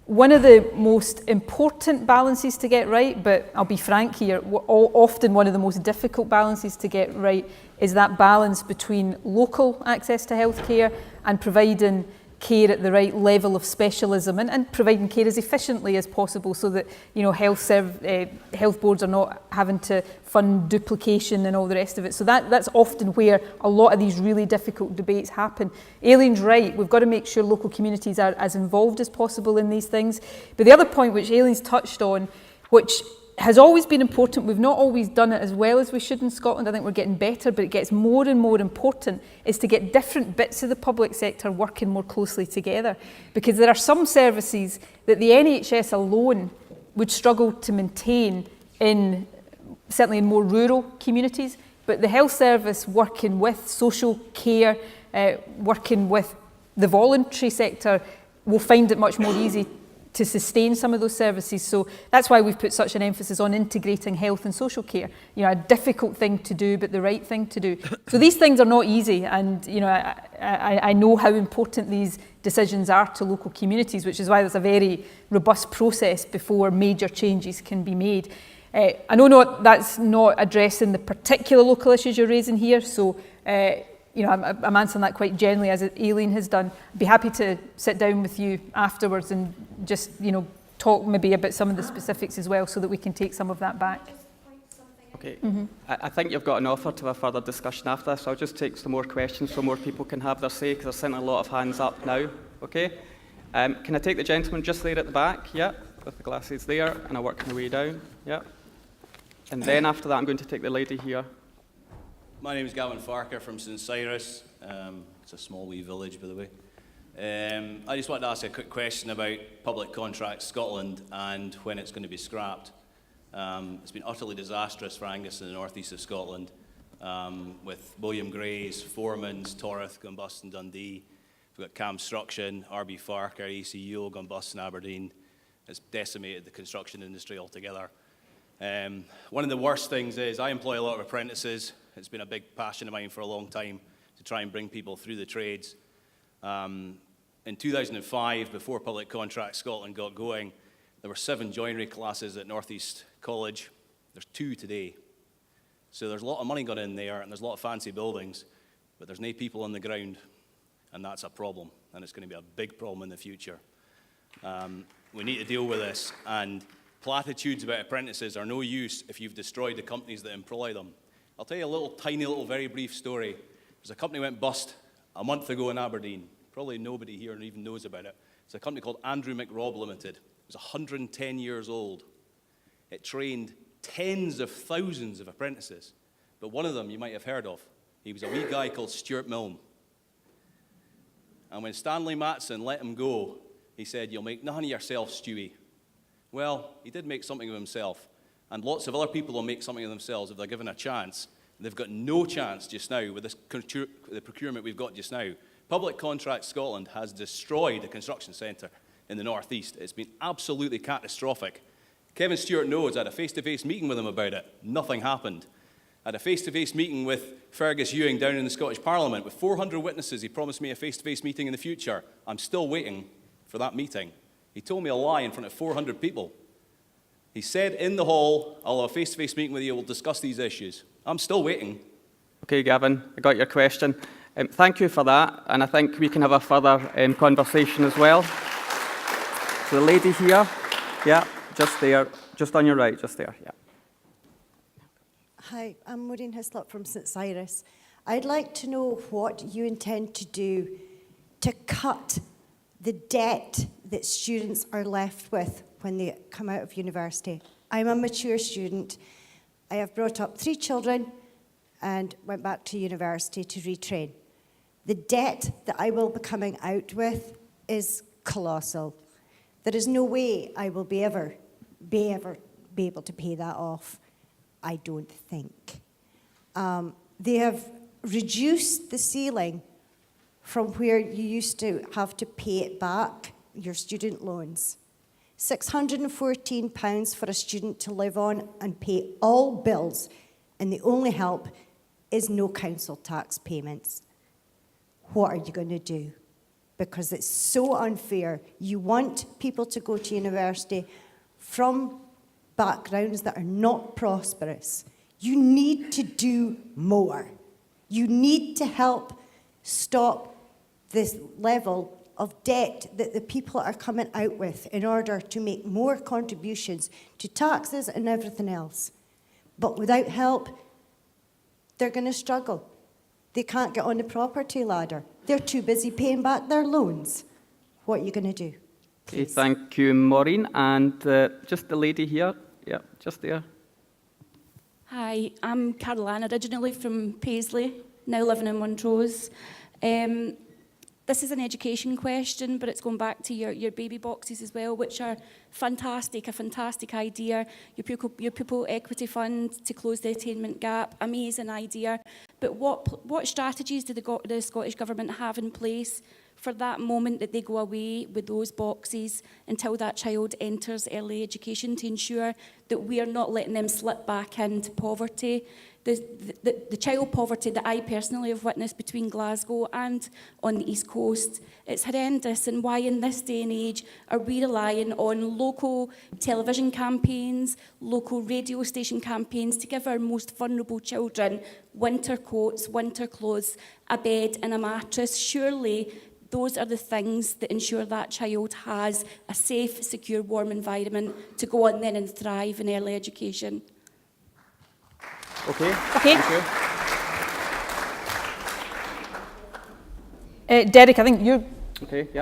one of the most important balances to get right, but I'll be frank here, often one of the most difficult balances to get right is that balance between local access to healthcare and providing care at the right level of specialism and providing care as efficiently as possible so that health boards are not having to fund duplication and all the rest of it. So that's often where a lot of these really difficult debates happen. Aileen's right, we've got to make sure local communities are as involved as possible in these things. But the other point which Aileen's touched on, which has always been important, we've not always done it as well as we should in Scotland, I think we're getting better, but it gets more and more important, is to get different bits of the public sector working more closely together. Because there are some services that the NHS alone would struggle to maintain certainly in more rural communities, but the health service working with social care, working with the voluntary sector will find it much more easy to sustain some of those services. So that's why we've put such an emphasis on integrating health and social care. A difficult thing to do, but the right thing to do. So these things are not easy, and I know how important these decisions are to local communities, which is why there's a very robust process before major changes can be made. I know that's not addressing the particular local issues you're raising here, so I'm answering that quite generally, as Aileen has done. I'd be happy to sit down with you afterwards and just, talk maybe about some of the specifics as well so that we can take some of that back. Okay. Mm-hmm. I think you've got an offer to a further discussion after this. So I'll just take some more questions so more people can have their say, because there's certainly a lot of hands up now. Okay. Can I take the gentleman just there at the back? Yeah, with the glasses there, and I'll work my way down. Yeah. And then after that, I'm going to take the lady here. My name is Gavin Farker from St Cyrus. It's a small wee village, by the way. I just wanted to ask a quick question about Public Contracts Scotland and when it's going to be scrapped. It's been utterly disastrous for Angus in the northeast of Scotland, with William Gray's, Foreman's, Torith going bust in Dundee. We've got Construction, RB Farker, ECU going bust in Aberdeen. It's decimated the construction industry altogether. One of the worst things is I employ a lot of apprentices. It's been a big passion of mine for a long time to try and bring people through the trades. In 2005, before Public Contracts Scotland got going, there were 7 joinery classes at North East College. There's 2 today. So there's a lot of money gone in there, and there's a lot of fancy buildings, but there's no people on the ground, and that's a problem, and it's going to be a big problem in the future. We need to deal with this, and platitudes about apprentices are no use if you've destroyed the companies that employ them. I'll tell you a tiny little, very brief story. There's a company went bust a month ago in Aberdeen. Probably nobody here even knows about it. It's a company called Andrew McRobb Limited. It was 110 years old. It trained tens of thousands of apprentices. But one of them you might have heard of. He was a wee guy called Stuart Milne. And when Stanley Matheson let him go, he said, "You'll make nothing of yourself, Stewie." Well, he did make something of himself. And lots of other people will make something of themselves if they're given a chance. And they've got no chance just now with the procurement we've got just now. Public Contracts Scotland has destroyed the construction centre in the northeast. It's been absolutely catastrophic. Kevin Stewart knows I had a face-to-face meeting with him about it. Nothing happened. I had a face-to-face meeting with Fergus Ewing down in the Scottish Parliament with 400 witnesses. He promised me a face-to-face meeting in the future. I'm still waiting for that meeting. He told me a lie in front of 400 people. He said in the hall, I'll have a face-to-face meeting with you, we'll discuss these issues. I'm still waiting. Okay, Gavin, I got your question. Thank you for that, and I think we can have a further conversation as well. So the lady here, yeah, just there, just on your right, just there, yeah. Hi, I'm Maureen Hislop from St Cyrus. I'd like to know what you intend to do to cut the debt that students are left with when they come out of university. I'm a mature student. I have brought up 3 children and went back to university to retrain. The debt that I will be coming out with is colossal. There is no way I will be able to pay that off, I don't think. They have reduced the ceiling from where you used to have to pay it back, your student loans. £614 for a student to live on and pay all bills, and the only help is no council tax payments. What are you going to do? Because it's so unfair. You want people to go to university from backgrounds that are not prosperous. You need to do more. You need to help stop this level of debt that the people are coming out with in order to make more contributions to taxes and everything else. But without help, they're going to struggle. They can't get on the property ladder. They're too busy paying back their loans. What are you going to do? Okay, thank you, Maureen. And just the lady here, yeah, just there. Hi, I'm Caroline, originally from Paisley, now living in Montrose. This is an education question, but it's going back to your baby boxes as well, which are fantastic, a fantastic idea. Your pupil equity fund to close the attainment gap, amazing idea. But what strategies do the Scottish Government have in place for that moment that they go away with those boxes until that child enters early education to ensure that we are not letting them slip back into poverty? The child poverty that I personally have witnessed between Glasgow and on the East Coast, it's horrendous. And why in this day and age are we relying on local television campaigns, local radio station campaigns to give our most vulnerable children winter coats, winter clothes, a bed and a mattress? Surely those are the things that ensure that child has a safe, secure, warm environment to go on then and thrive in early education. Okay. Okay. Thank you. Derek, I think you're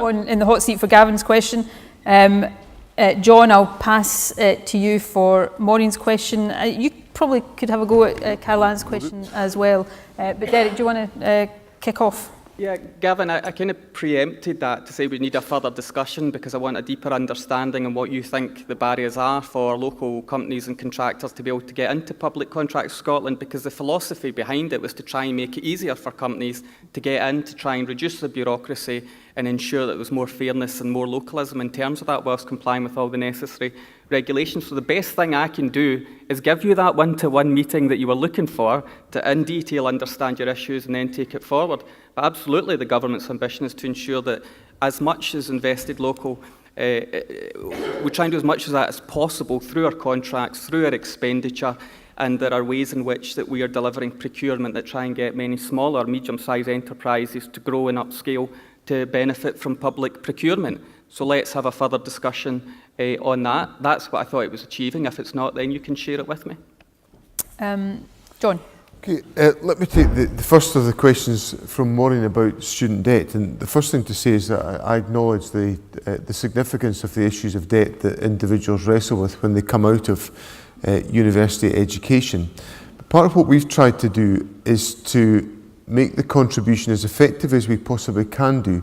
in the hot seat for Gavin's question. John, I'll pass to you for Maureen's question. You probably could have a go at Caroline's question as well. But Derek, do you want to kick off? Yeah, Gavin, I kind of preempted that to say we need a further discussion because I want a deeper understanding on what you think the barriers are for local companies and contractors to be able to get into public contracts in Scotland, because the philosophy behind it was to try and make it easier for companies to get in, to try and reduce the bureaucracy and ensure that there was more fairness and more localism in terms of that whilst complying with all the necessary regulations. So the best thing I can do is give you that one-to-one meeting that you were looking for to in detail understand your issues and then take it forward. But absolutely the government's ambition is to ensure that as much as invested local, we try and do as much of that as possible through our contracts, through our expenditure, and there are ways in which that we are delivering procurement that try and get many smaller, medium-sized enterprises to grow and upscale to benefit from public procurement. So let's have a further discussion on that. That's what I thought it was achieving. If it's not, then you can share it with me. John. Okay, let me take the first of the questions from Maureen about student debt. And the first thing to say is that I acknowledge the significance of the issues of debt that individuals wrestle with when they come out of university education. But part of what we've tried to do is to make the contribution as effective as we possibly can do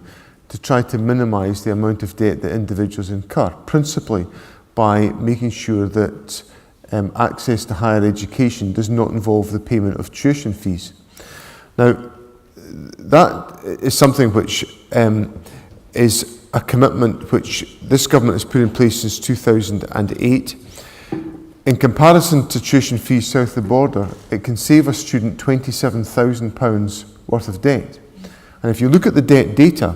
to try to minimise the amount of debt that individuals incur, principally by making sure that access to higher education does not involve the payment of tuition fees. Now, that is something which is a commitment which this government has put in place since 2008. In comparison to tuition fees south of the border, it can save a student £27,000 worth of debt. And if you look at the debt data,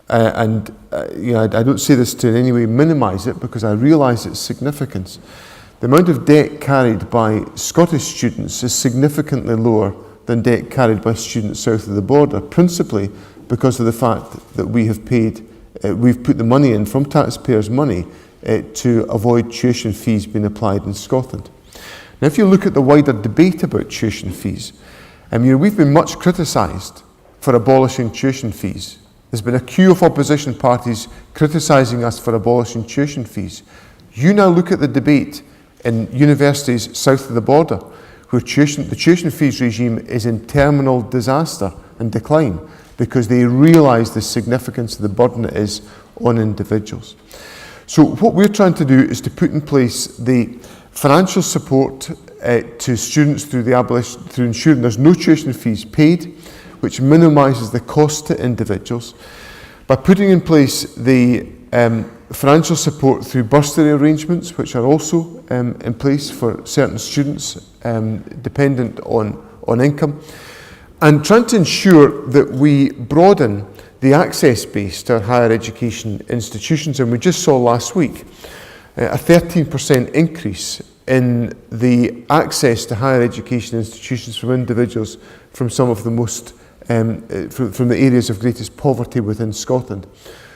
I don't say this to in any way minimise it because I realise its significance. The amount of debt carried by Scottish students is significantly lower than debt carried by students south of the border, principally because of the fact that we have we've put the money in from taxpayers' money to avoid tuition fees being applied in Scotland. Now, if you look at the wider debate about tuition fees, we've been much criticised for abolishing tuition fees. There's been a queue of opposition parties criticising us for abolishing tuition fees. You now look at the debate in universities south of the border, where the tuition fees regime is in terminal disaster and decline because they realise the significance of the burden it is on individuals. So what we're trying to do is to put in place the financial support to students through ensuring there's no tuition fees paid, which minimises the cost to individuals, by putting in place the financial support through bursary arrangements, which are also in place for certain students dependent on income, and trying to ensure that we broaden the access base to our higher education institutions. And we just saw last week a 13% increase in the access to higher education institutions from individuals from some of the most from the areas of greatest poverty within Scotland.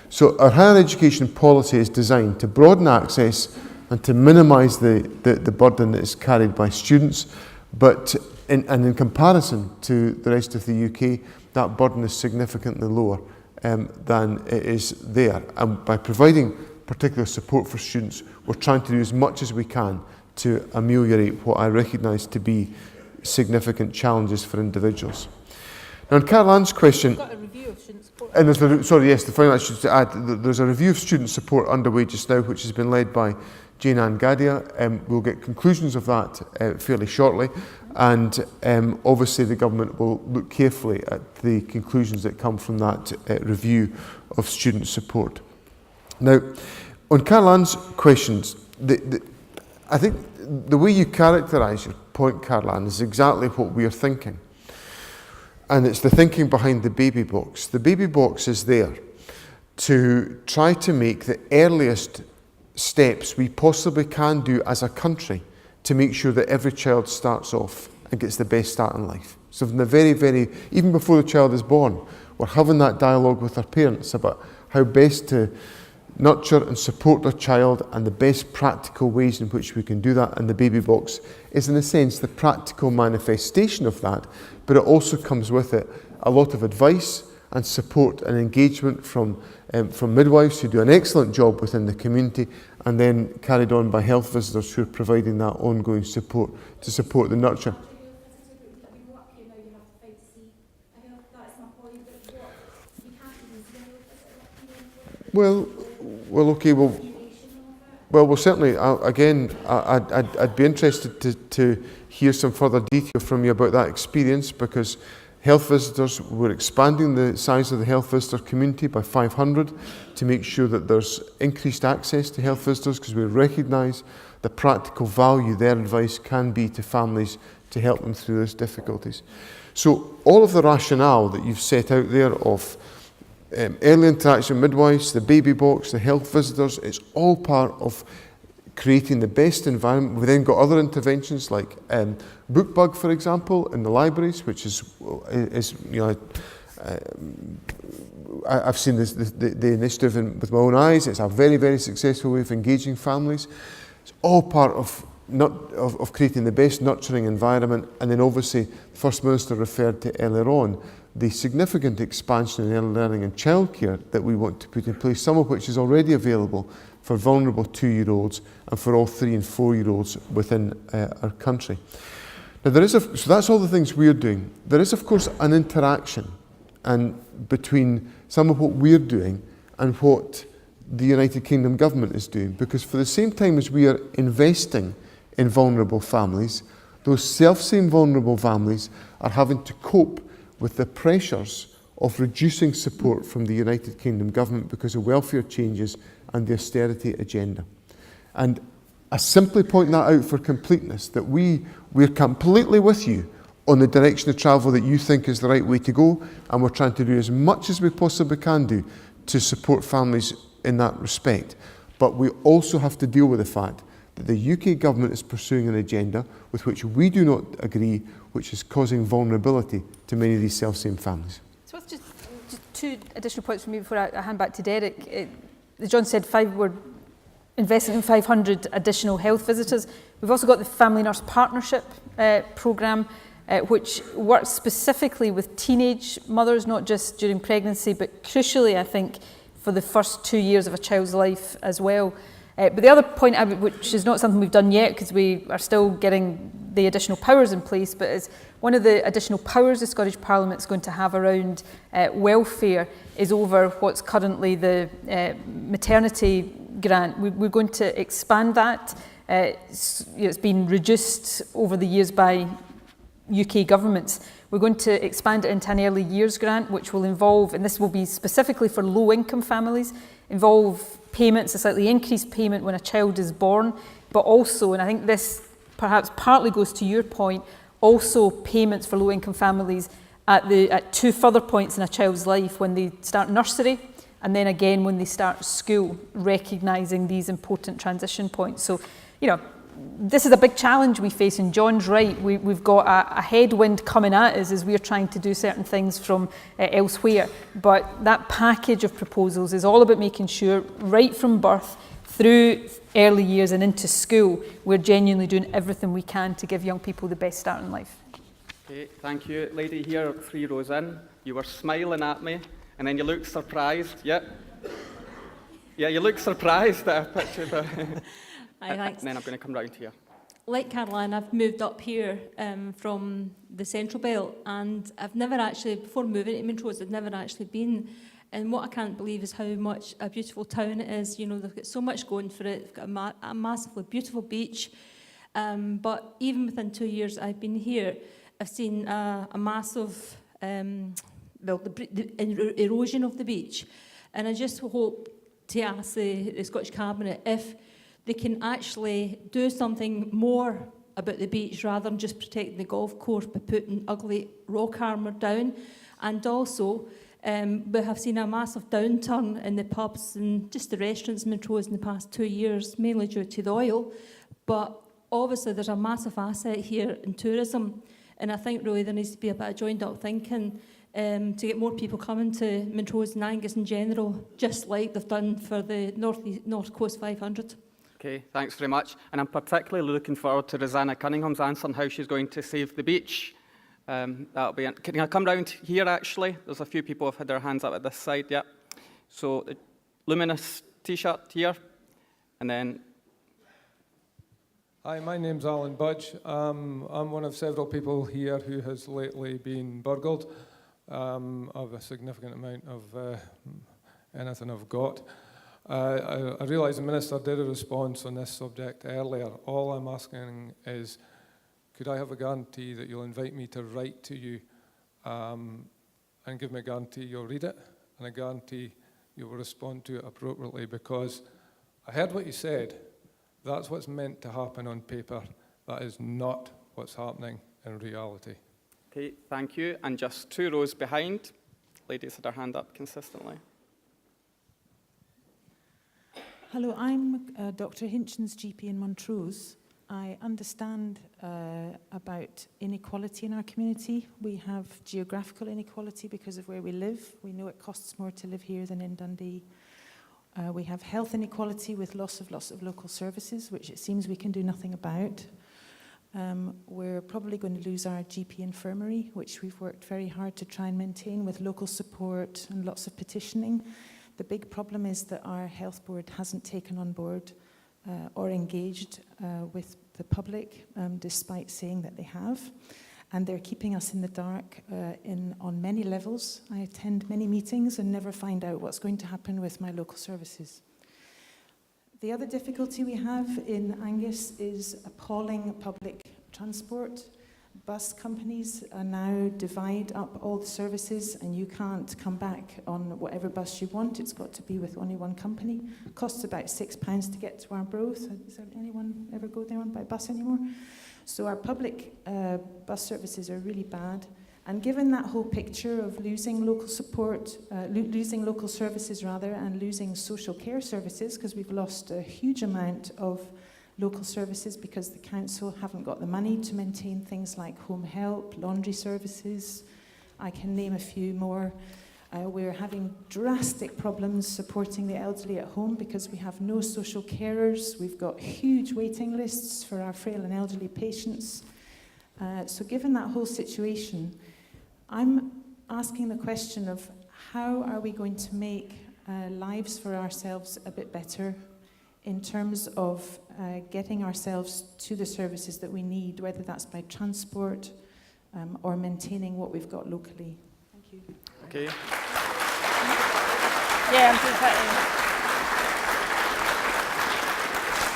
So our higher education policy is designed to broaden access and to minimise the burden that is carried by students, but in comparison to the rest of the UK, that burden is significantly lower than it is there. And by providing particular support for students, we're trying to do as much as we can to ameliorate what I recognise to be significant challenges for individuals. Now, on Carol Ann's question, Got a review of student support. and the final I should add, there's a review of student support underway just now, which has been led by Jane Ann Gadia. We'll get conclusions of that fairly shortly, and obviously the government will look carefully at the conclusions that come from that review of student support. Now, on Carol Ann's questions, I think the way you characterise your point, Carol Ann, is exactly what we are thinking. And it's the thinking behind the baby box. The baby box is there to try to make the earliest steps we possibly can do as a country to make sure that every child starts off and gets the best start in life. So from the very, even before the child is born, we're having that dialogue with our parents about how best to nurture and support their child and the best practical ways in which we can do that. And the baby box is, in a sense, the practical manifestation of that, but it also comes with it a lot of advice and support and engagement from midwives who do an excellent job within the community, and then carried on by health visitors who are providing that ongoing support to support the nurture. Well, certainly. I'd be interested to hear some further detail from you about that experience, because health visitors, we're expanding the size of the health visitor community by 500 to make sure that there's increased access to health visitors, because we recognise the practical value their advice can be to families to help them through those difficulties. So all of the rationale that you've set out there of early interaction with midwives, the baby box, the health visitors, it's all part of creating the best environment. We've then got other interventions like BookBug, for example, in the libraries, which is I've seen the initiative with my own eyes. It's a very, very successful way of engaging families. It's all part of creating the best nurturing environment. And then obviously the First Minister referred to earlier on the significant expansion in early learning and childcare that we want to put in place, some of which is already available for vulnerable 2-year-olds and for all 3- and 4-year-olds within our country. Now so that's all the things we're doing. There is, of course, an interaction between some of what we're doing and what the United Kingdom government is doing, because for the same time as we are investing in vulnerable families, those self-same vulnerable families are having to cope with the pressures of reducing support from the United Kingdom government because of welfare changes and the austerity agenda. And I simply point that out for completeness, that we're completely with you on the direction of travel that you think is the right way to go, and we're trying to do as much as we possibly can do to support families in that respect. But we also have to deal with the fact that the UK government is pursuing an agenda with which we do not agree, which is causing vulnerability to many of these self-same families. So what's just two additional points from me before I hand back to Derek. As John said, we're investing in 500 additional health visitors. We've also got the Family Nurse Partnership programme, which works specifically with teenage mothers, not just during pregnancy, but crucially, I think, for the first 2 years of a child's life as well. But the other point, which is not something we've done yet because we are still getting the additional powers in place, but is one of the additional powers the Scottish Parliament is going to have around welfare is over what's currently the maternity grant. We're going to expand that. It's been reduced over the years by UK governments. We're going to expand it into an early years grant, which will involve, and this will be specifically for low-income families, involve payments, a slightly increased payment when a child is born, but also, and I think this perhaps partly goes to your point, also payments for low-income families at two further points in a child's life, when they start nursery and then again when they start school, recognising these important transition points. So, this is a big challenge we face, and John's right. We've got a headwind coming at us as we're trying to do certain things from elsewhere. But that package of proposals is all about making sure, right from birth through early years and into school, we're genuinely doing everything we can to give young people the best start in life. Okay, thank you. Lady here, 3 rows in. You were smiling at me, and then you looked surprised. Yeah, you look surprised at a picture. But Aye, thanks. And then I'm going to come round here. Like Caroline, I've moved up here from the Central Belt, and I've never actually, before moving to Montrose, I'd never actually been. And what I can't believe is how much a beautiful town it is. They've got so much going for it. They've got a massively beautiful beach. But even within 2 years I've been here, I've seen a massive the erosion of the beach. And I just hope to ask the Scottish Cabinet if they can actually do something more about the beach rather than just protecting the golf course by putting ugly rock armour down. And also, we have seen a massive downturn in the pubs and just the restaurants in Montrose in the past 2 years, mainly due to the oil. But obviously there's a massive asset here in tourism, and I think really there needs to be a bit of joined up thinking to get more people coming to Montrose and Angus in general, just like they've done for the North Coast 500. Okay, thanks very much. And I'm particularly looking forward to Rosanna Cunningham's answer on how she's going to save the beach. That'll be. Can I come round here, actually? There's a few people who have had their hands up at this side, yeah. So, the luminous T-shirt here, and then... Hi, my name's Alan Budge. I'm one of several people here who has lately been burgled of a significant amount of anything I've got. I realise the Minister did a response on this subject earlier. All I'm asking is, could I have a guarantee that you'll invite me to write to you and give me a guarantee you'll read it and a guarantee you will respond to it appropriately? Because I heard what you said. That's what's meant to happen on paper. That is not what's happening in reality. Okay, thank you. And just 2 rows behind. Ladies had their hand up consistently. Hello, I'm Dr. Hinchin's GP in Montrose. I understand about inequality in our community. We have geographical inequality because of where we live. We know it costs more to live here than in Dundee. We have health inequality with lots of local services, which it seems we can do nothing about. We're probably going to lose our GP infirmary, which we've worked very hard to try and maintain with local support and lots of petitioning. The big problem is that our health board hasn't taken on board or engaged with the public, despite saying that they have. And they're keeping us in the dark on many levels. I attend many meetings and never find out what's going to happen with my local services. The other difficulty we have in Angus is appalling public transport. bus companies are now divide up all the services, and you can't come back on whatever bus you want. It's got to be with only one company. It costs about £6 to get to Arbroath. Does there anyone ever go there by bus anymore? So our public bus services are really bad. And given that whole picture of losing local support, losing local services rather, and losing social care services, because we've lost a huge amount of local services because the council haven't got the money to maintain things like home help, laundry services. I can name a few more. We're having drastic problems supporting the elderly at home because we have no social carers. We've got huge waiting lists for our frail and elderly patients. So given that whole situation, I'm asking the question of how are we going to make lives for ourselves a bit better in terms of getting ourselves to the services that we need, whether that's by transport or maintaining what we've got locally. Thank you. Okay. Yeah, I'm just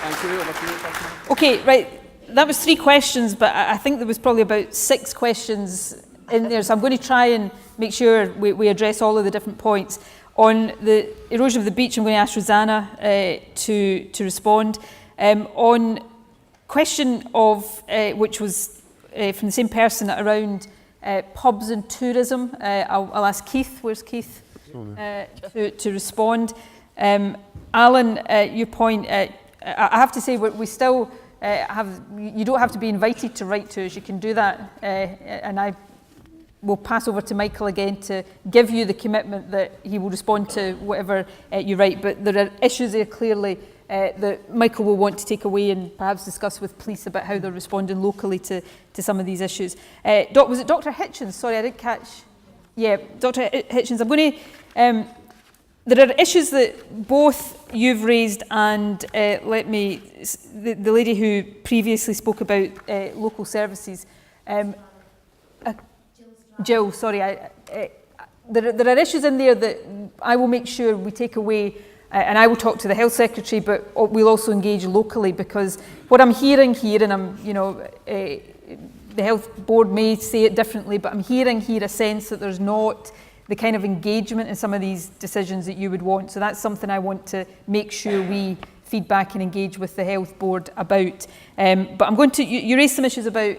Thank you. Over to you. Okay, right. That was 3 questions, but I think there was probably about 6 questions in there. So I'm going to try and make sure we address all of the different points. On the erosion of the beach, I'm going to ask Rosanna to respond. On question of, which was from the same person around pubs and tourism, I'll ask Keith. Where's Keith? To respond. Alan, your point, I have to say we still you don't have to be invited to write to us. You can do that, and I will pass over to Michael again to give you the commitment that he will respond to whatever you write. But there are issues there clearly that Michael will want to take away and perhaps discuss with police about how they're responding locally to some of these issues. Was it Dr. Hitchens? Sorry, I didn't catch. Yeah, Dr. Hitchens. I'm going to. There are issues that both you've raised and the lady who previously spoke about local services. Jill, sorry. There are issues in there that I will make sure we take away, and I will talk to the Health Secretary, but we'll also engage locally, because what I'm hearing here, and the Health Board may say it differently, but I'm hearing here a sense that there's not the kind of engagement in some of these decisions that you would want. So that's something I want to make sure we feed back and engage with the Health Board about. But I'm going to, you raised some issues about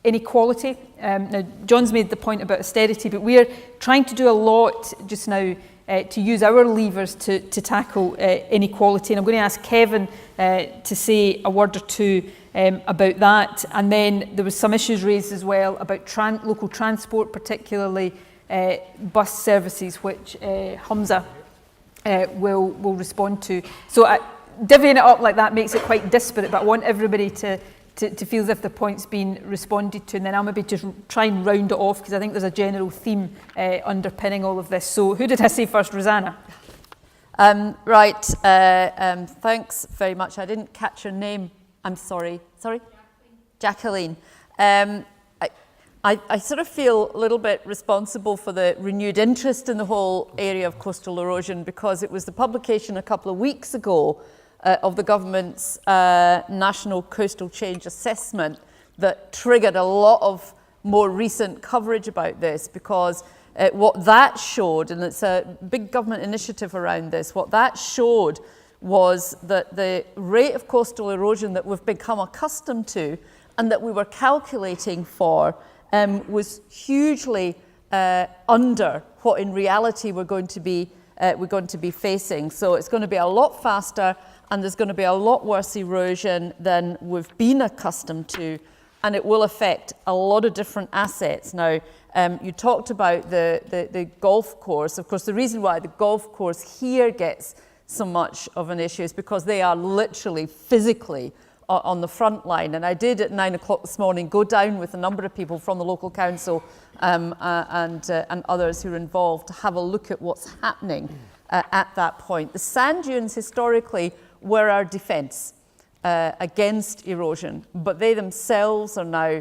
inequality. Now, John's made the point about austerity, but we're trying to do a lot just now to use our levers to tackle inequality. And I'm going to ask Kevin to say a word or two about that. And then there was some issues raised as well about local transport, particularly bus services, which Hamza will respond to. So divvying it up like that makes it quite disparate, but I want everybody to feel as if the point's been responded to, and then I'll maybe just try and round it off, because I think there's a general theme underpinning all of this. So who did I say first? Rosanna? Right, thanks very much. I didn't catch your name. I'm sorry. Sorry? Jacqueline. I sort of feel a little bit responsible for the renewed interest in the whole area of coastal erosion, because it was the publication a couple of weeks ago of the government's National Coastal Change Assessment that triggered a lot of more recent coverage about this, because what that showed, and it's a big government initiative around this, what that showed was that the rate of coastal erosion that we've become accustomed to and that we were calculating for was hugely under what in reality we're going to be facing. So it's going to be a lot faster, and there's going to be a lot worse erosion than we've been accustomed to, and it will affect a lot of different assets. Now, you talked about the golf course. Of course, the reason why the golf course here gets so much of an issue is because they are literally physically on the front line. And I did at 9 o'clock this morning go down with a number of people from the local council and others who are involved to have a look at what's happening at that point. The sand dunes historically were our defence against erosion, but they themselves are now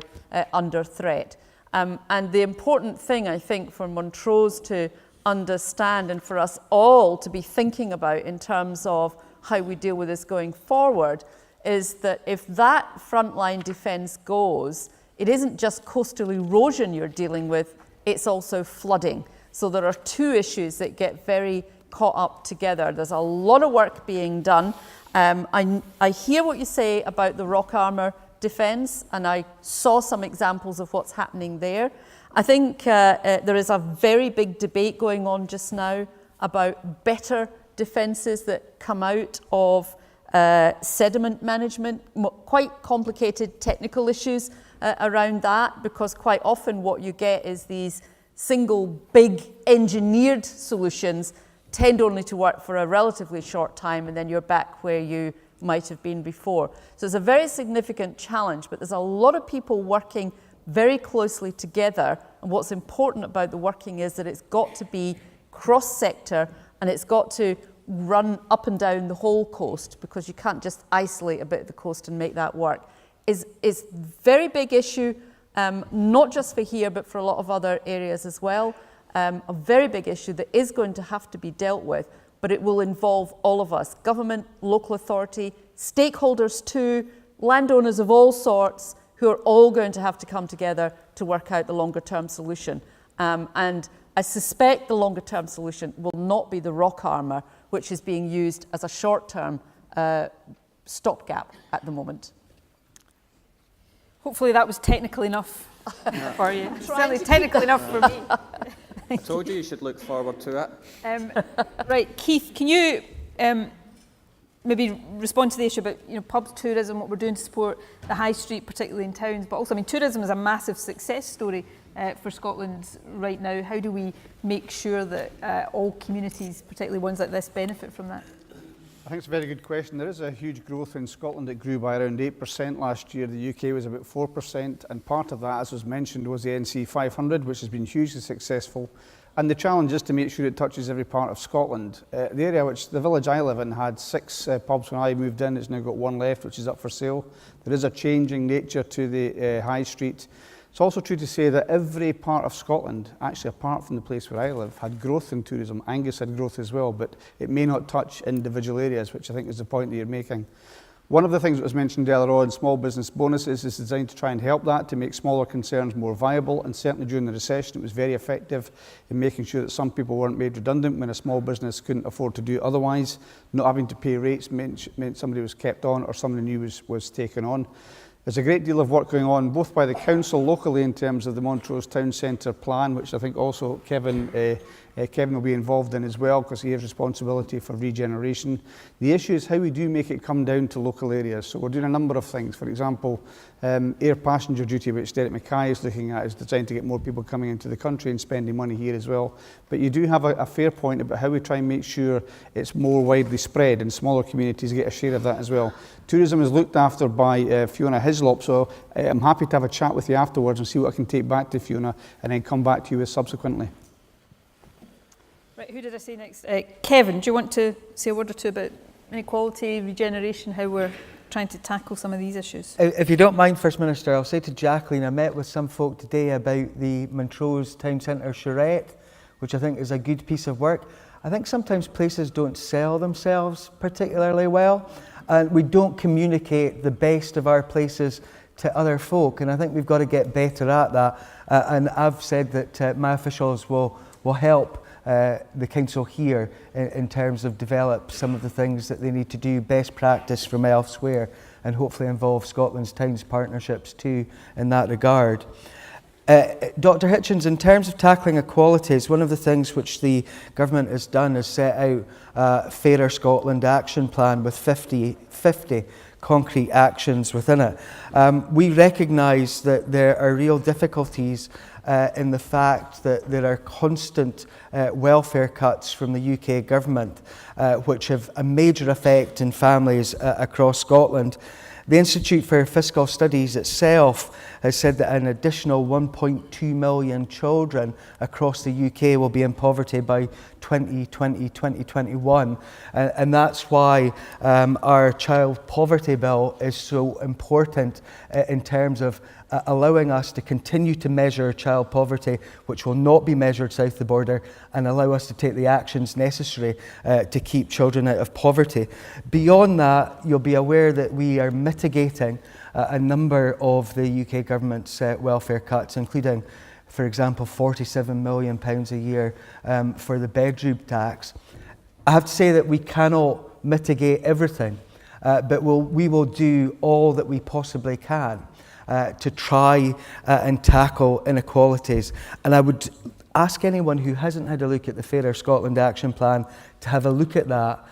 under threat. And the important thing, I think, for Montrose to understand and for us all to be thinking about in terms of how we deal with this going forward is that if that frontline defence goes, it isn't just coastal erosion you're dealing with, it's also flooding. So there are two issues that get very caught up together. There's a lot of work being done. I hear what you say about the rock armour defence, and I saw some examples of what's happening there. I think there is a very big debate going on just now about better defences that come out of sediment management, quite complicated technical issues around that, because quite often what you get is these single big engineered solutions tend only to work for a relatively short time, and then you're back where you might have been before. So it's a very significant challenge, but there's a lot of people working very closely together, and what's important about the working is that it's got to be cross-sector, and it's got to run up and down the whole coast, because you can't just isolate a bit of the coast and make that work. Is very big issue, not just for here, but for a lot of other areas as well. A very big issue that is going to have to be dealt with, but it will involve all of us, government, local authority, stakeholders too, landowners of all sorts, who are all going to have to come together to work out the longer term solution. And I suspect the longer term solution will not be the rock armour, which is being used as a short term stopgap at the moment. Hopefully that was technical enough for you. Certainly technical enough for me. I told you should look forward to it. Right, Keith, can you maybe respond to the issue about pubs, tourism, what we're doing to support the high street, particularly in towns, but also, tourism is a massive success story for Scotland right now. How do we make sure that all communities, particularly ones like this, benefit from that? I think it's a very good question. There is a huge growth in Scotland. It grew by around 8% last year. The UK was about 4%, and part of that, as was mentioned, was the NC 500, which has been hugely successful. And the challenge is to make sure it touches every part of Scotland. The area the village I live in had 6 pubs when I moved in. It's now got 1 left, which is up for sale. There is a changing nature to the high street. It's also true to say that every part of Scotland, actually apart from the place where I live, had growth in tourism. Angus had growth as well, but it may not touch individual areas, which I think is the point that you're making. One of the things that was mentioned earlier on, small business bonuses, is designed to try and help that, to make smaller concerns more viable, and certainly during the recession it was very effective in making sure that some people weren't made redundant when a small business couldn't afford to do it otherwise. Not having to pay rates meant somebody was kept on or somebody new was taken on. There's a great deal of work going on, both by the council locally in terms of the Montrose Town Centre plan, which I think also Kevin will be involved in as well, because he has responsibility for regeneration. The issue is how we do make it come down to local areas. So we're doing a number of things. For example, air passenger duty, which Derek Mackay is looking at, is designed to get more people coming into the country and spending money here as well. But you do have a fair point about how we try and make sure it's more widely spread and smaller communities get a share of that as well. Tourism is looked after by Fiona Hislop, so I'm happy to have a chat with you afterwards and see what I can take back to Fiona and then come back to you with subsequently. Right, who did I say next? Kevin, do you want to say a word or two about inequality, regeneration, how we're trying to tackle some of these issues? If you don't mind, First Minister, I'll say to Jacqueline, I met with some folk today about the Montrose Town Centre charrette, which I think is a good piece of work. I think sometimes places don't sell themselves particularly well, and we don't communicate the best of our places to other folk, and I think we've got to get better at that. And I've said that my officials will help the council here in terms of develop some of the things that they need to do, best practice from elsewhere, and hopefully involve Scotland's towns partnerships too in that regard. Dr Hitchens, in terms of tackling equalities, one of the things which the government has done is set out a Fairer Scotland action plan with 50 concrete actions within it. We recognise that there are real difficulties in the fact that there are constant welfare cuts from the UK government, which have a major effect in families across Scotland. The Institute for Fiscal Studies itself has said that an additional 1.2 million children across the UK will be in poverty by 2020-2021. And that's why our child poverty bill is so important in terms of allowing us to continue to measure child poverty, which will not be measured south of the border, and allow us to take the actions necessary to keep children out of poverty. Beyond that, you'll be aware that we are missing mitigating a number of the UK government's welfare cuts, including, for example, £47 million a year for the bedroom tax. I have to say that we cannot mitigate everything, but we will do all that we possibly can to try and tackle inequalities. And I would ask anyone who hasn't had a look at the Fairer Scotland Action Plan to have a look at that,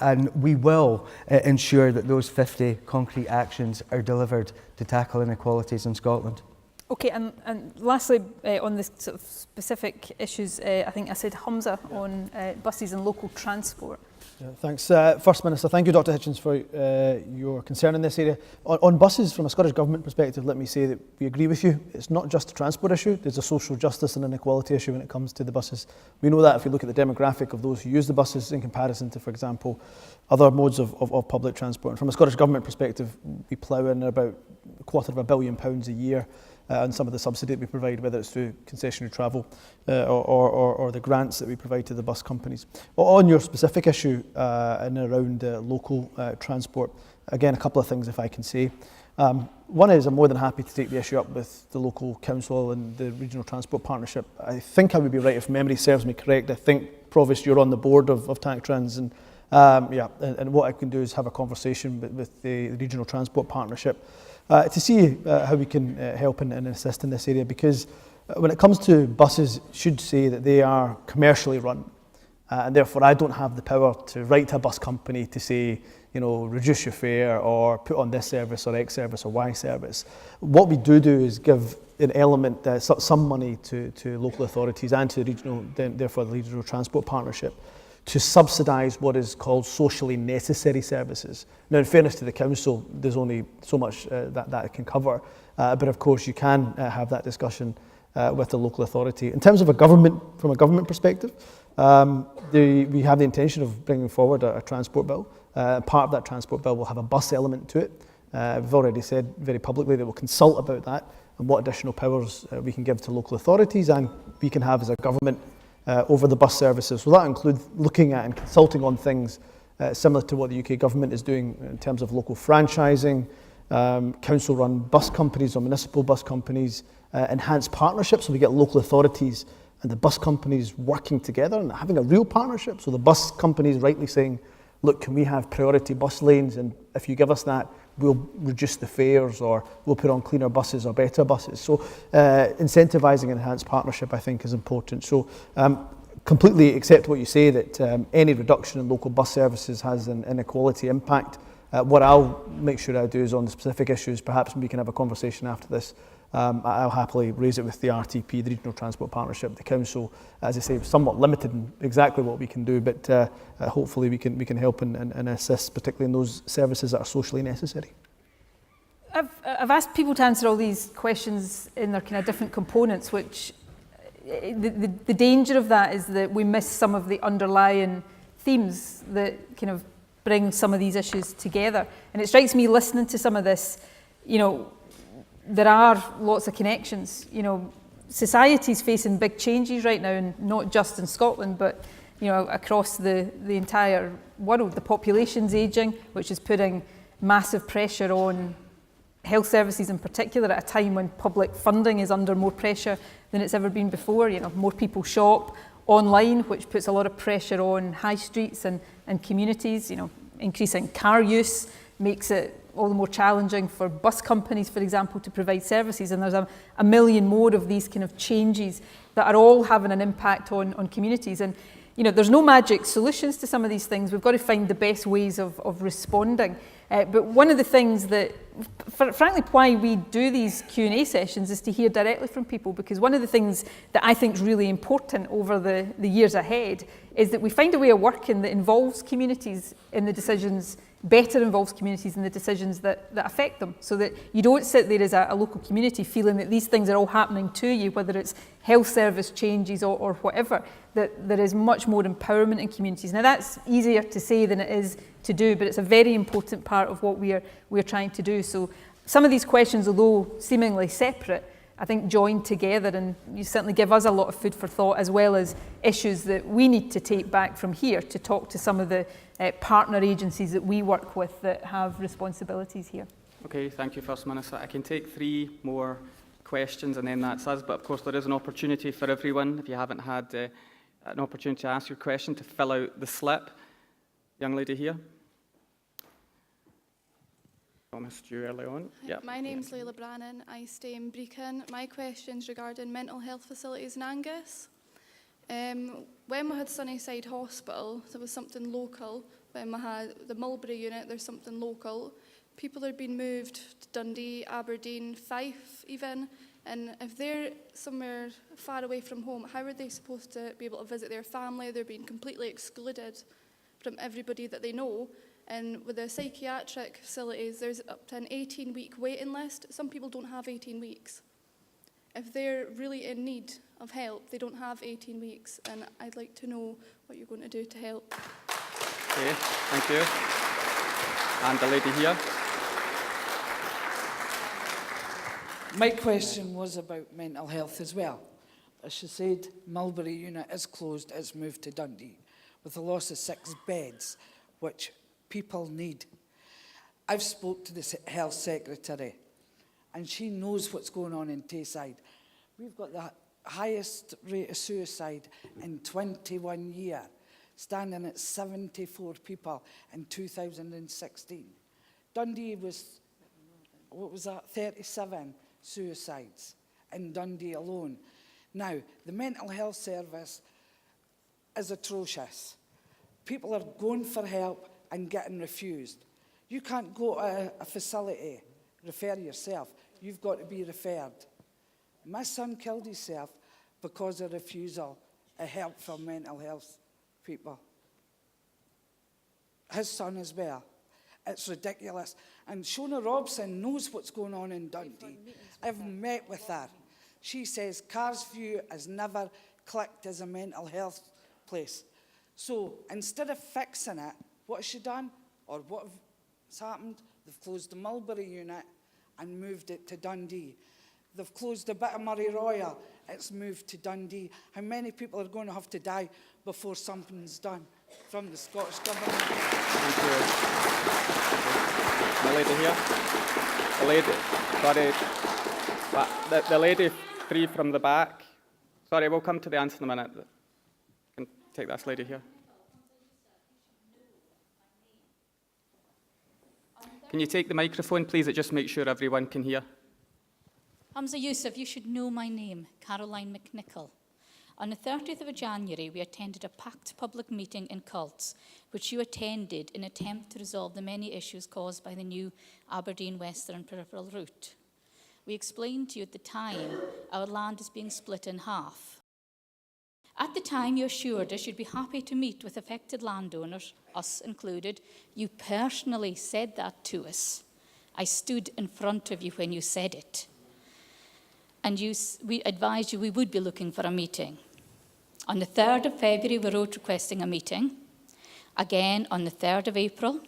and we will ensure that those 50 concrete actions are delivered to tackle inequalities in Scotland. Okay, and lastly, on the sort of specific issues, I think I said Hamza on buses and local transport. Yeah, thanks. First Minister, thank you, Dr Hitchens, for your concern in this area. On buses, from a Scottish Government perspective, let me say that we agree with you. It's not just a transport issue, there's a social justice and inequality issue when it comes to the buses. We know that if you look at the demographic of those who use the buses in comparison to, for example, other modes of public transport. And from a Scottish Government perspective, we plough in about £250 million a year and some of the subsidy that we provide, whether it's through concessionary travel or the grants that we provide to the bus companies. On your specific issue in and around local transport, again, a couple of things if I can say. One is I'm more than happy to take the issue up with the local council and the regional transport partnership. I think I would be right, if memory serves me correct, I think, Provost, you're on the board of TACTRANS, and and what I can do is have a conversation with the regional transport partnership to see how we can help and assist in this area, because when it comes to buses, should say that they are commercially run, and therefore I don't have the power to write to a bus company to say, you know, reduce your fare or put on this service or X service or Y service. What we do is give an element, some money to local authorities and to the regional, therefore the regional transport partnership, to subsidise what is called socially necessary services. Now, in fairness to the council, there's only so much that it can cover, but of course you can have that discussion with the local authority. In terms of from a government perspective, we have the intention of bringing forward a transport bill. Part of that transport bill will have a bus element to it. We've already said very publicly that we'll consult about that and what additional powers we can give to local authorities and we can have as a government over the bus services. So that includes looking at and consulting on things similar to what the UK government is doing in terms of local franchising, council-run bus companies or municipal bus companies, enhanced partnerships, so we get local authorities and the bus companies working together and having a real partnership. So the bus companies rightly saying, look, can we have priority bus lanes, and if you give us that, we'll reduce the fares or we'll put on cleaner buses or better buses. So incentivising enhanced partnership, I think, is important. So completely accept what you say, that any reduction in local bus services has an inequality impact. What I'll make sure I do is on the specific issues, perhaps we can have a conversation after this. I'll happily raise it with the RTP, the Regional Transport Partnership, the Council. As I say, somewhat limited in exactly what we can do, but hopefully we can help and assist, particularly in those services that are socially necessary. I've asked people to answer all these questions in their kind of different components, which the danger of that is that we miss some of the underlying themes that kind of bring some of these issues together. And it strikes me listening to some of this, you know, there are lots of connections. You know, society's facing big changes right now, and not just in Scotland, but you know, across the entire world. The population's ageing, which is putting massive pressure on health services in particular at a time when public funding is under more pressure than it's ever been before. You know, more people shop online, which puts a lot of pressure on high streets and communities. You know, increasing car use makes it all the more challenging for bus companies, for example, to provide services. And there's a million more of these kind of changes that are all having an impact on communities. And, you know, there's no magic solutions to some of these things. We've got to find the best ways of responding. But one of the things that, frankly, why we do these Q&A sessions is to hear directly from people, because one of the things that I think is really important over the years ahead is that we find a way of working that involves communities in the decisions, better involves communities in the decisions that affect them, so that you don't sit there as a local community feeling that these things are all happening to you, whether it's health service changes or whatever, that there is much more empowerment in communities. Now that's easier to say than it is to do, but it's a very important part of what we're trying to do. So some of these questions, although seemingly separate, I think, joined together, and you certainly give us a lot of food for thought, as well as issues that we need to take back from here to talk to some of the partner agencies that we work with that have responsibilities here. Okay, thank you, First Minister. I can take 3 more questions and then that's us, but of course there is an opportunity for everyone, if you haven't had an opportunity to ask your question, to fill out the slip. Young lady here. Promised you early on. Yep. My name's Leila Brannan. I stay in Brecon. My question's regarding mental health facilities in Angus. When we had Sunnyside Hospital, there was something local. When we had the Mulberry unit, there's something local. People are being moved to Dundee, Aberdeen, Fife even, and if they're somewhere far away from home, how are they supposed to be able to visit their family? They're being completely excluded from everybody that they know. And with the psychiatric facilities, there's up to an 18-week waiting list. Some people don't have 18 weeks. If they're really in need of help, they don't have 18 weeks, and I'd like to know what you're going to do to help. Okay, thank you. And the lady here. My question was about mental health as well. As she said, Mulberry unit is closed, it's moved to Dundee, with a loss of 6 beds, which people need. I've spoke to the health secretary, and she knows what's going on in Tayside. We've got the highest rate of suicide in 21 years, standing at 74 people in 2016. Dundee was, what was that, 37 suicides in Dundee alone. Now, the mental health service is atrocious. People are going for help and getting refused. You can't go to a facility, refer yourself. You've got to be referred. My son killed himself because of refusal of help from mental health people. His son as well. It's ridiculous. And Shona Robson knows what's going on in Dundee. I've met with her. She says Carsview has never clicked as a mental health place. So instead of fixing it, what has she done? Or what has happened? They've closed the Mulberry unit and moved it to Dundee. They've closed a bit of Murray Royal. It's moved to Dundee. How many people are going to have to die before something's done from the Scottish Government? Thank you. The lady here. The lady, sorry. The lady 3 from the back. Sorry, we'll come to the answer in a minute. You can take this lady here. Can you take the microphone, please? It just makes sure everyone can hear. Hamza Youssef, you should know my name, Caroline McNichol. On the 30th of January, we attended a packed public meeting in Cults, which you attended in an attempt to resolve the many issues caused by the new Aberdeen Western Peripheral route. We explained to you at the time our land is being split in half. At the time, you assured us you'd be happy to meet with affected landowners, us included. You personally said that to us. I stood in front of you when you said it. And we advised you we would be looking for a meeting. On the 3rd of February, we wrote requesting a meeting. Again on the 3rd of April.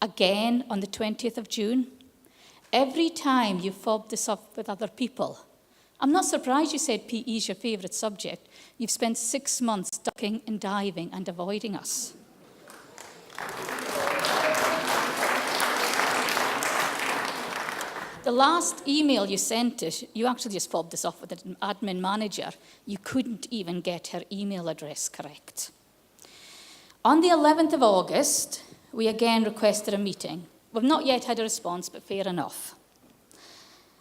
Again on the 20th of June. Every time you fobbed this up with other people. I'm not surprised you said PE is your favourite subject. You've spent 6 months ducking and diving and avoiding us. The last email you sent us, you actually just fobbed this off with an admin manager. You couldn't even get her email address correct. On the 11th of August, we again requested a meeting. We've not yet had a response, but fair enough.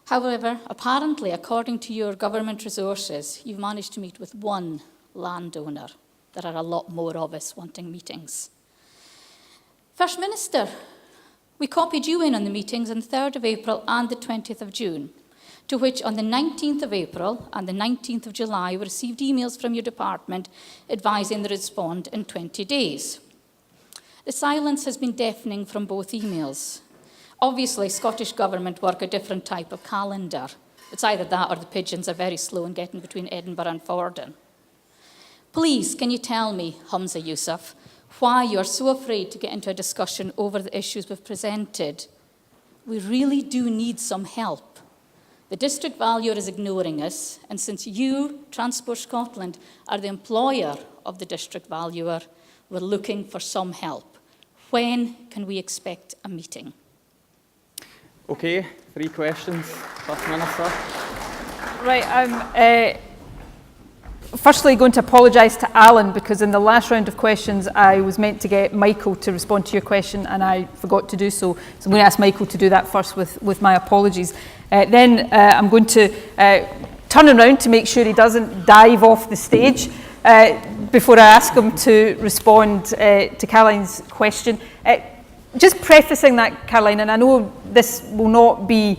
However, apparently, according to your government resources, you've managed to meet with 1 landowner. There are a lot more of us wanting meetings. First Minister, we copied you in on the meetings on the 3rd of April and the 20th of June, to which on the 19th of April and the 19th of July, we received emails from your department advising the respond in 20 days. The silence has been deafening from both emails. Obviously, Scottish Government work a different type of calendar. It's either that or the pigeons are very slow in getting between Edinburgh and Fordham. Please, can you tell me, Hamza Youssef, why you're so afraid to get into a discussion over the issues we've presented? We really do need some help. The district valuer is ignoring us, and since you, Transport Scotland, are the employer of the district valuer, we're looking for some help. When can we expect a meeting? Okay, 3 questions. First Minister. Right, I'm firstly going to apologise to Alan, because in the last round of questions I was meant to get Michael to respond to your question and I forgot to do so. So I'm going to ask Michael to do that first with my apologies. Then I'm going to turn around to make sure he doesn't dive off the stage before I ask him to respond to Caroline's question. Just prefacing that, Caroline, and I know this will not be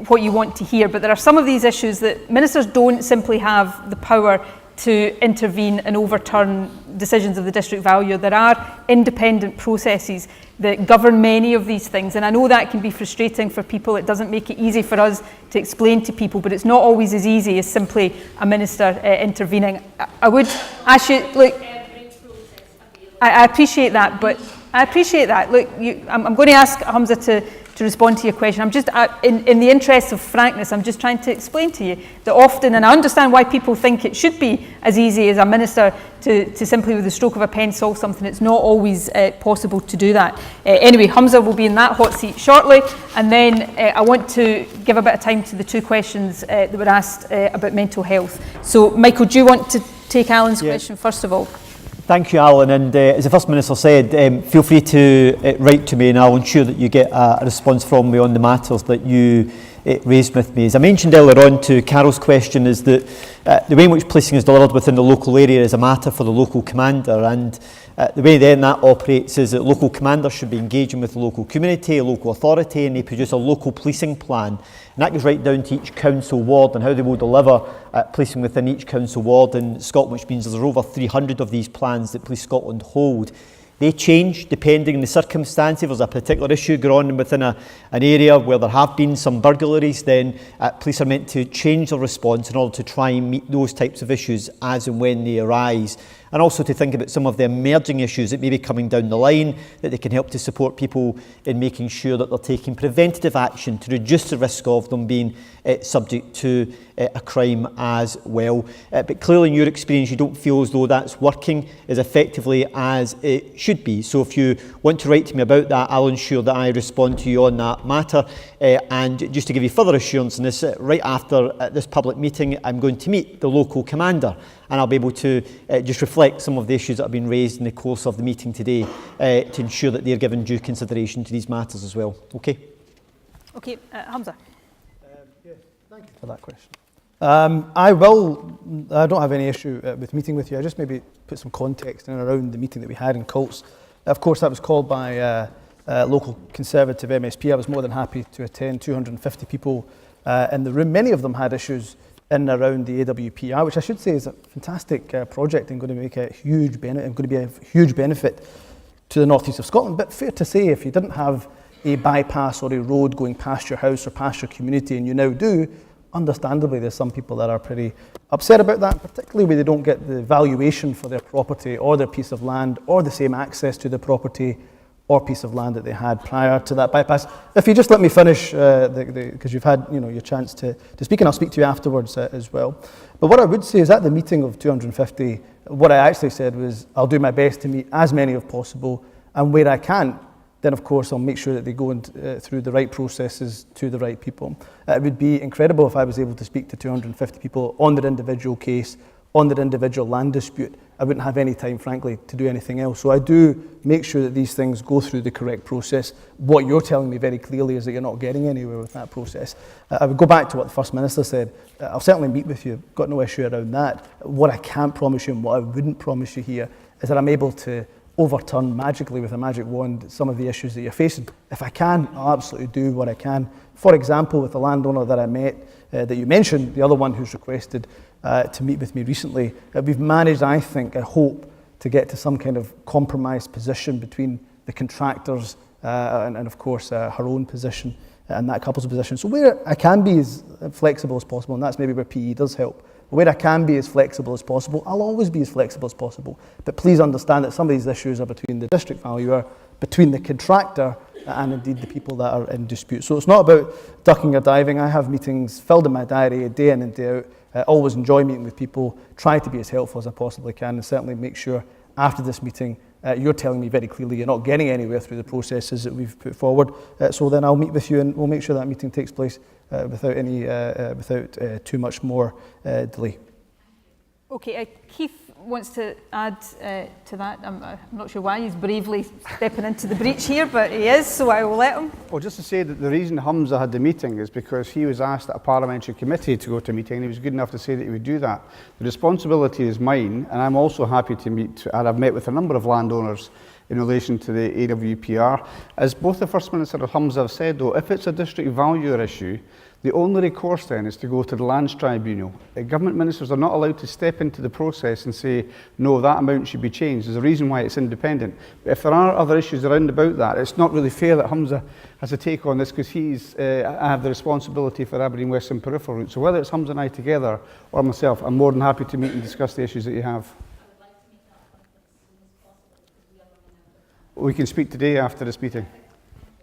what you want to hear, but there are some of these issues that ministers don't simply have the power to intervene and overturn decisions of the district valuer. There are independent processes that govern many of these things, and I know that can be frustrating for people. It doesn't make it easy for us to explain to people, but it's not always as easy as simply a minister intervening. I would ask you, look, I appreciate that, but I appreciate that. Look, I'm going to ask Hamza to respond to your question. I'm just, in the interest of frankness, I'm just trying to explain to you that often, and I understand why people think it should be as easy as a minister to simply with the stroke of a pen solve something. It's not always possible to do that. Anyway, Hamza will be in that hot seat shortly, and then I want to give a bit of time to the 2 questions that were asked about mental health. So, Michael, do you want to take Alan's question first of all? Thank you, Alan. And as the First Minister said, feel free to write to me and I'll ensure that you get a response from me on the matters that you raised with me. As I mentioned earlier on to Carol's question, is that the way in which policing is delivered within the local area is a matter for the local commander, and the way then that operates is that local commanders should be engaging with the local community, a local authority, and they produce a local policing plan. And that goes right down to each council ward and how they will deliver policing within each council ward in Scotland, which means there's over 300 of these plans that Police Scotland hold. They change depending on the circumstances. If there's a particular issue going on within an area where there have been some burglaries, then police are meant to change their response in order to try and meet those types of issues as and when they arise. And also to think about some of the emerging issues that may be coming down the line, that they can help to support people in making sure that they're taking preventative action to reduce the risk of them being subject to a crime as well. But clearly in your experience you don't feel as though that's working as effectively as it should be. So if you want to write to me about that, I'll ensure that I respond to you on that matter. And just to give you further assurance on this, right after this public meeting I'm going to meet the local commander, and I'll be able to just reflect some of the issues that have been raised in the course of the meeting today to ensure that they're given due consideration to these matters as well. Okay? Okay, Hamza. Thank you for that question. I don't have any issue with meeting with you. I just maybe put some context in and around the meeting that we had in Colts. Of course, that was called by local Conservative MSP. I was more than happy to attend. 250 people in the room. Many of them had issues in and around the AWPR, which I should say is a fantastic project and going to make a huge benefit and going to be a huge benefit to the North East of Scotland. But fair to say, if you didn't have a bypass or a road going past your house or past your community, and you now do, understandably there's some people that are pretty upset about that, particularly when they don't get the valuation for their property or their piece of land or the same access to the property or piece of land that they had prior to that bypass. If you just let me finish, because you've had your chance to speak, and I'll speak to you afterwards as well. But what I would say is at the meeting of 250, what I actually said was I'll do my best to meet as many as possible, and where I can, then of course I'll make sure that they go through the right processes to the right people. It would be incredible if I was able to speak to 250 people on their individual case, on their individual land dispute. I wouldn't have any time, frankly, to do anything else. So I do make sure that these things go through the correct process. What you're telling me very clearly is that you're not getting anywhere with that process. I would go back to what the First Minister said. I'll certainly meet with you, got no issue around that. What I can't promise you and what I wouldn't promise you here is that I'm able to overturn magically with a magic wand some of the issues that you're facing. If I can, I'll absolutely do what I can. For example, with the landowner that I met, that you mentioned, the other one who's requested to meet with me recently, we've managed, I think, I hope, to get to some kind of compromised position between the contractors and of course, her own position and that couple's position. So where I can be as flexible as possible, and that's maybe where PE does help, where I can be as flexible as possible, I'll always be as flexible as possible. But please understand that some of these issues are between the district valuer, between the contractor and indeed the people that are in dispute. So it's not about ducking or diving. I have meetings filled in my diary day in and day out. I always enjoy meeting with people, try to be as helpful as I possibly can, and certainly make sure after this meeting you're telling me very clearly you're not getting anywhere through the processes that we've put forward. So then I'll meet with you and we'll make sure that meeting takes place without too much more delay. Okay, Keith wants to add to that. I'm not sure why he's bravely stepping into the breach here, but he is, so I will let him. Well, just to say that the reason Hamza had the meeting is because he was asked at a parliamentary committee to go to a meeting, and he was good enough to say that he would do that. The responsibility is mine, and I'm also happy to meet, and I've met with a number of landowners in relation to the AWPR. As both the First Minister and Hamza have said, though, if it's a district valuer issue, the only recourse then is to go to the Lands Tribunal. Government ministers are not allowed to step into the process and say, no, that amount should be changed. There's a reason why it's independent. But if there are other issues around about that, it's not really fair that Hamza has a take on this because I have the responsibility for Aberdeen Western Peripheral Route. So whether it's Hamza and I together or myself, I'm more than happy to meet and discuss the issues that you have. We can speak today after this meeting.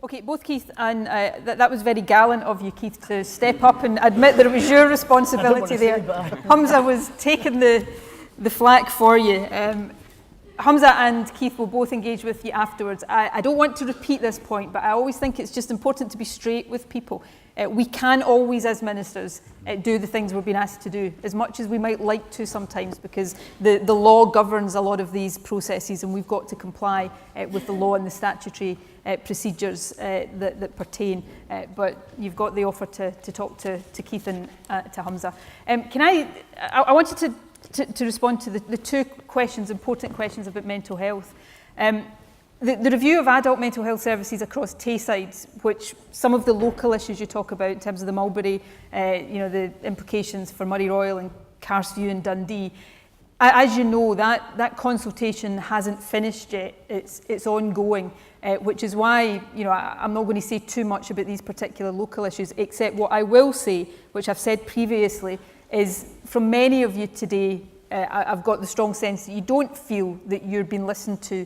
Okay, both Keith and that was very gallant of you, Keith, to step up and admit that it was your responsibility there. Hamza was taking the flak for you. Hamza and Keith will both engage with you afterwards. I don't want to repeat this point, but I always think it's just important to be straight with people. We can always, as ministers, do the things we're being asked to do, as much as we might like to sometimes, because the law governs a lot of these processes and we've got to comply with the law and the statutory procedures that pertain. But you've got the offer to talk to Keith and to Hamza. I wanted to respond to the two questions, important questions about mental health. The review of adult mental health services across Tayside, which some of the local issues you talk about in terms of the Mulberry, the implications for Murray Royal and Carsview and Dundee, as you know, that consultation hasn't finished yet. It's ongoing, which is why I'm not going to say too much about these particular local issues, except what I will say, which I've said previously, is from many of you today, I've got the strong sense that you don't feel that you're being listened to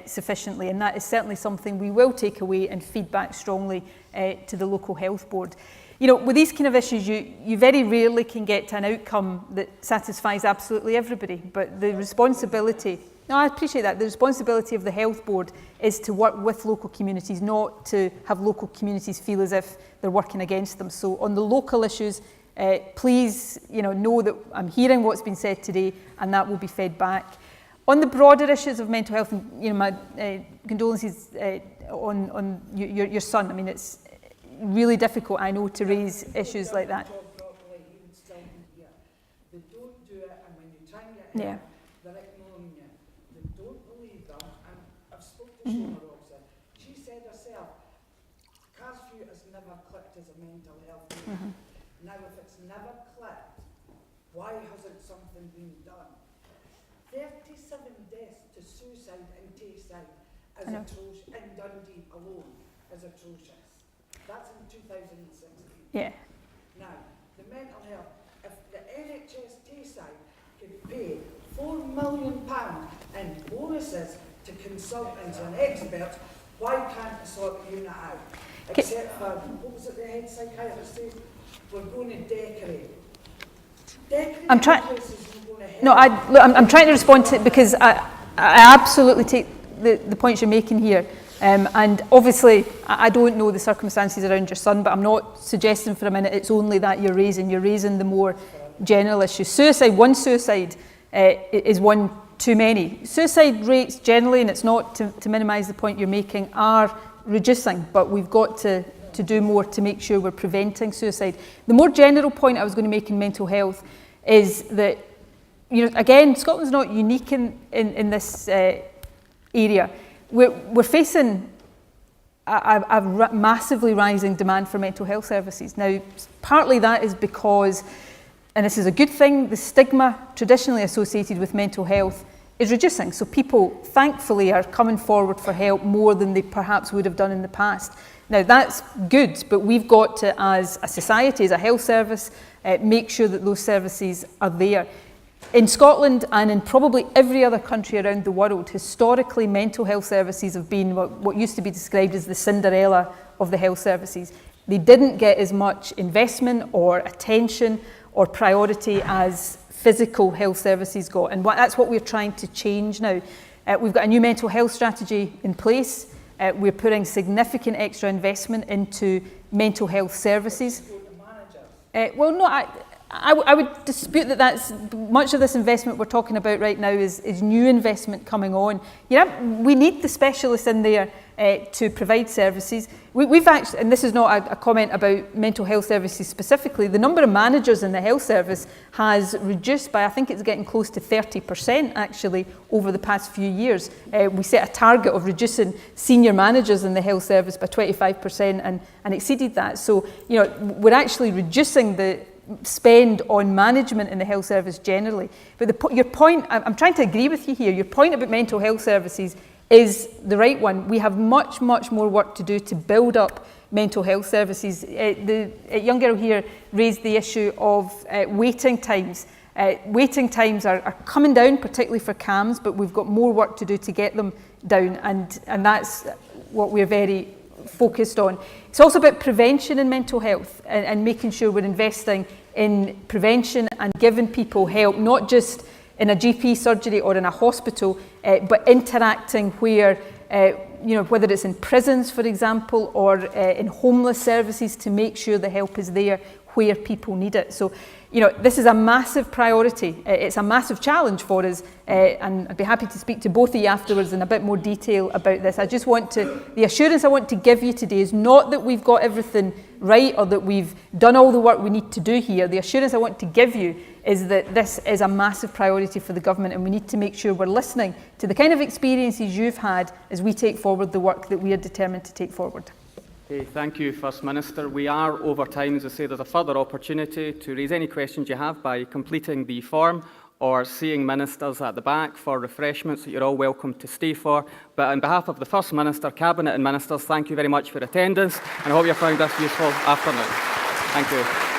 sufficiently, and that is certainly something we will take away and feed back strongly to the local health board. With these kind of issues, you very rarely can get to an outcome that satisfies absolutely everybody, but the responsibility, I appreciate that, the responsibility of the health board is to work with local communities, not to have local communities feel as if they're working against them. So on the local issues, please know that I'm hearing what's been said today and that will be fed back. On the broader issues of mental health, my condolences on your son. I mean, it's really difficult, I know, to raise issues like that. They don't do it, and when you try and get Yeah. they're ignoring you. They don't believe them, and I've spoken to Shona Robson. She said herself, Carsview has never clicked as a mental health unit. Now, if it's never clicked, why hasn't something been done? 37 deaths to suicide in Tayside is atrocious, in Dundee alone is atrocious. That's in 2016. Yeah. Now, the mental health, if the NHS Tayside could pay £4 million in bonuses to consultants and experts, why can't they sort the unit out? Except for, what was it the head psychiatrist said? We're going to decorate. I'm trying to respond to it because I absolutely take the points you're making here. And obviously, I don't know the circumstances around your son, but I'm not suggesting for a minute it's only that you're raising. You're raising the more general issue. One suicide is one too many. Suicide rates generally, and it's not to minimise the point you're making, are reducing, but we've got to do more to make sure we're preventing suicide. The more general point I was going to make in mental health is that, again, Scotland's not unique in this area. We're facing a massively rising demand for mental health services. Now, partly that is because, and this is a good thing, the stigma traditionally associated with mental health is reducing. So people, thankfully, are coming forward for help more than they perhaps would have done in the past. Now, that's good, but we've got to, as a society, as a health service, make sure that those services are there. In Scotland and in probably every other country around the world, historically mental health services have been what used to be described as the Cinderella of the health services. They didn't get as much investment or attention or priority as physical health services got, and that's what we're trying to change now. We've got a new mental health strategy in place. We're putting significant extra investment into mental health services. Well, no, I would dispute that that's much of this investment we're talking about right now is new investment coming on. We need the specialists in there to provide services. We've actually, and this is not a comment about mental health services specifically, the number of managers in the health service has reduced by, I think it's getting close to 30% actually over the past few years. We set a target of reducing senior managers in the health service by 25% and exceeded that. So, we're actually reducing the spend on management in the health service generally. But your point, I'm trying to agree with you here, your point about mental health services is the right one. We have much, much more work to do to build up mental health services. The young girl here raised the issue of waiting times. Waiting times are coming down, particularly for CAMHS, but we've got more work to do to get them down, and that's what we're very focused on. It's also about prevention in mental health and making sure we're investing in prevention and giving people help, not just in a GP surgery or in a hospital, but interacting where, whether it's in prisons, for example, or in homeless services, to make sure the help is there where people need it. So, this is a massive priority. It's a massive challenge for us, and I'd be happy to speak to both of you afterwards in a bit more detail about this. The assurance I want to give you today is not that we've got everything right or that we've done all the work we need to do here. The assurance I want to give you is that this is a massive priority for the government, and we need to make sure we're listening to the kind of experiences you've had as we take forward the work that we are determined to take forward. Okay, thank you, First Minister. We are over time. As I say, there's a further opportunity to raise any questions you have by completing the form or seeing ministers at the back for refreshments that you're all welcome to stay for. But on behalf of the First Minister, Cabinet and Ministers, thank you very much for attendance, and I hope you found this useful afternoon. Thank you.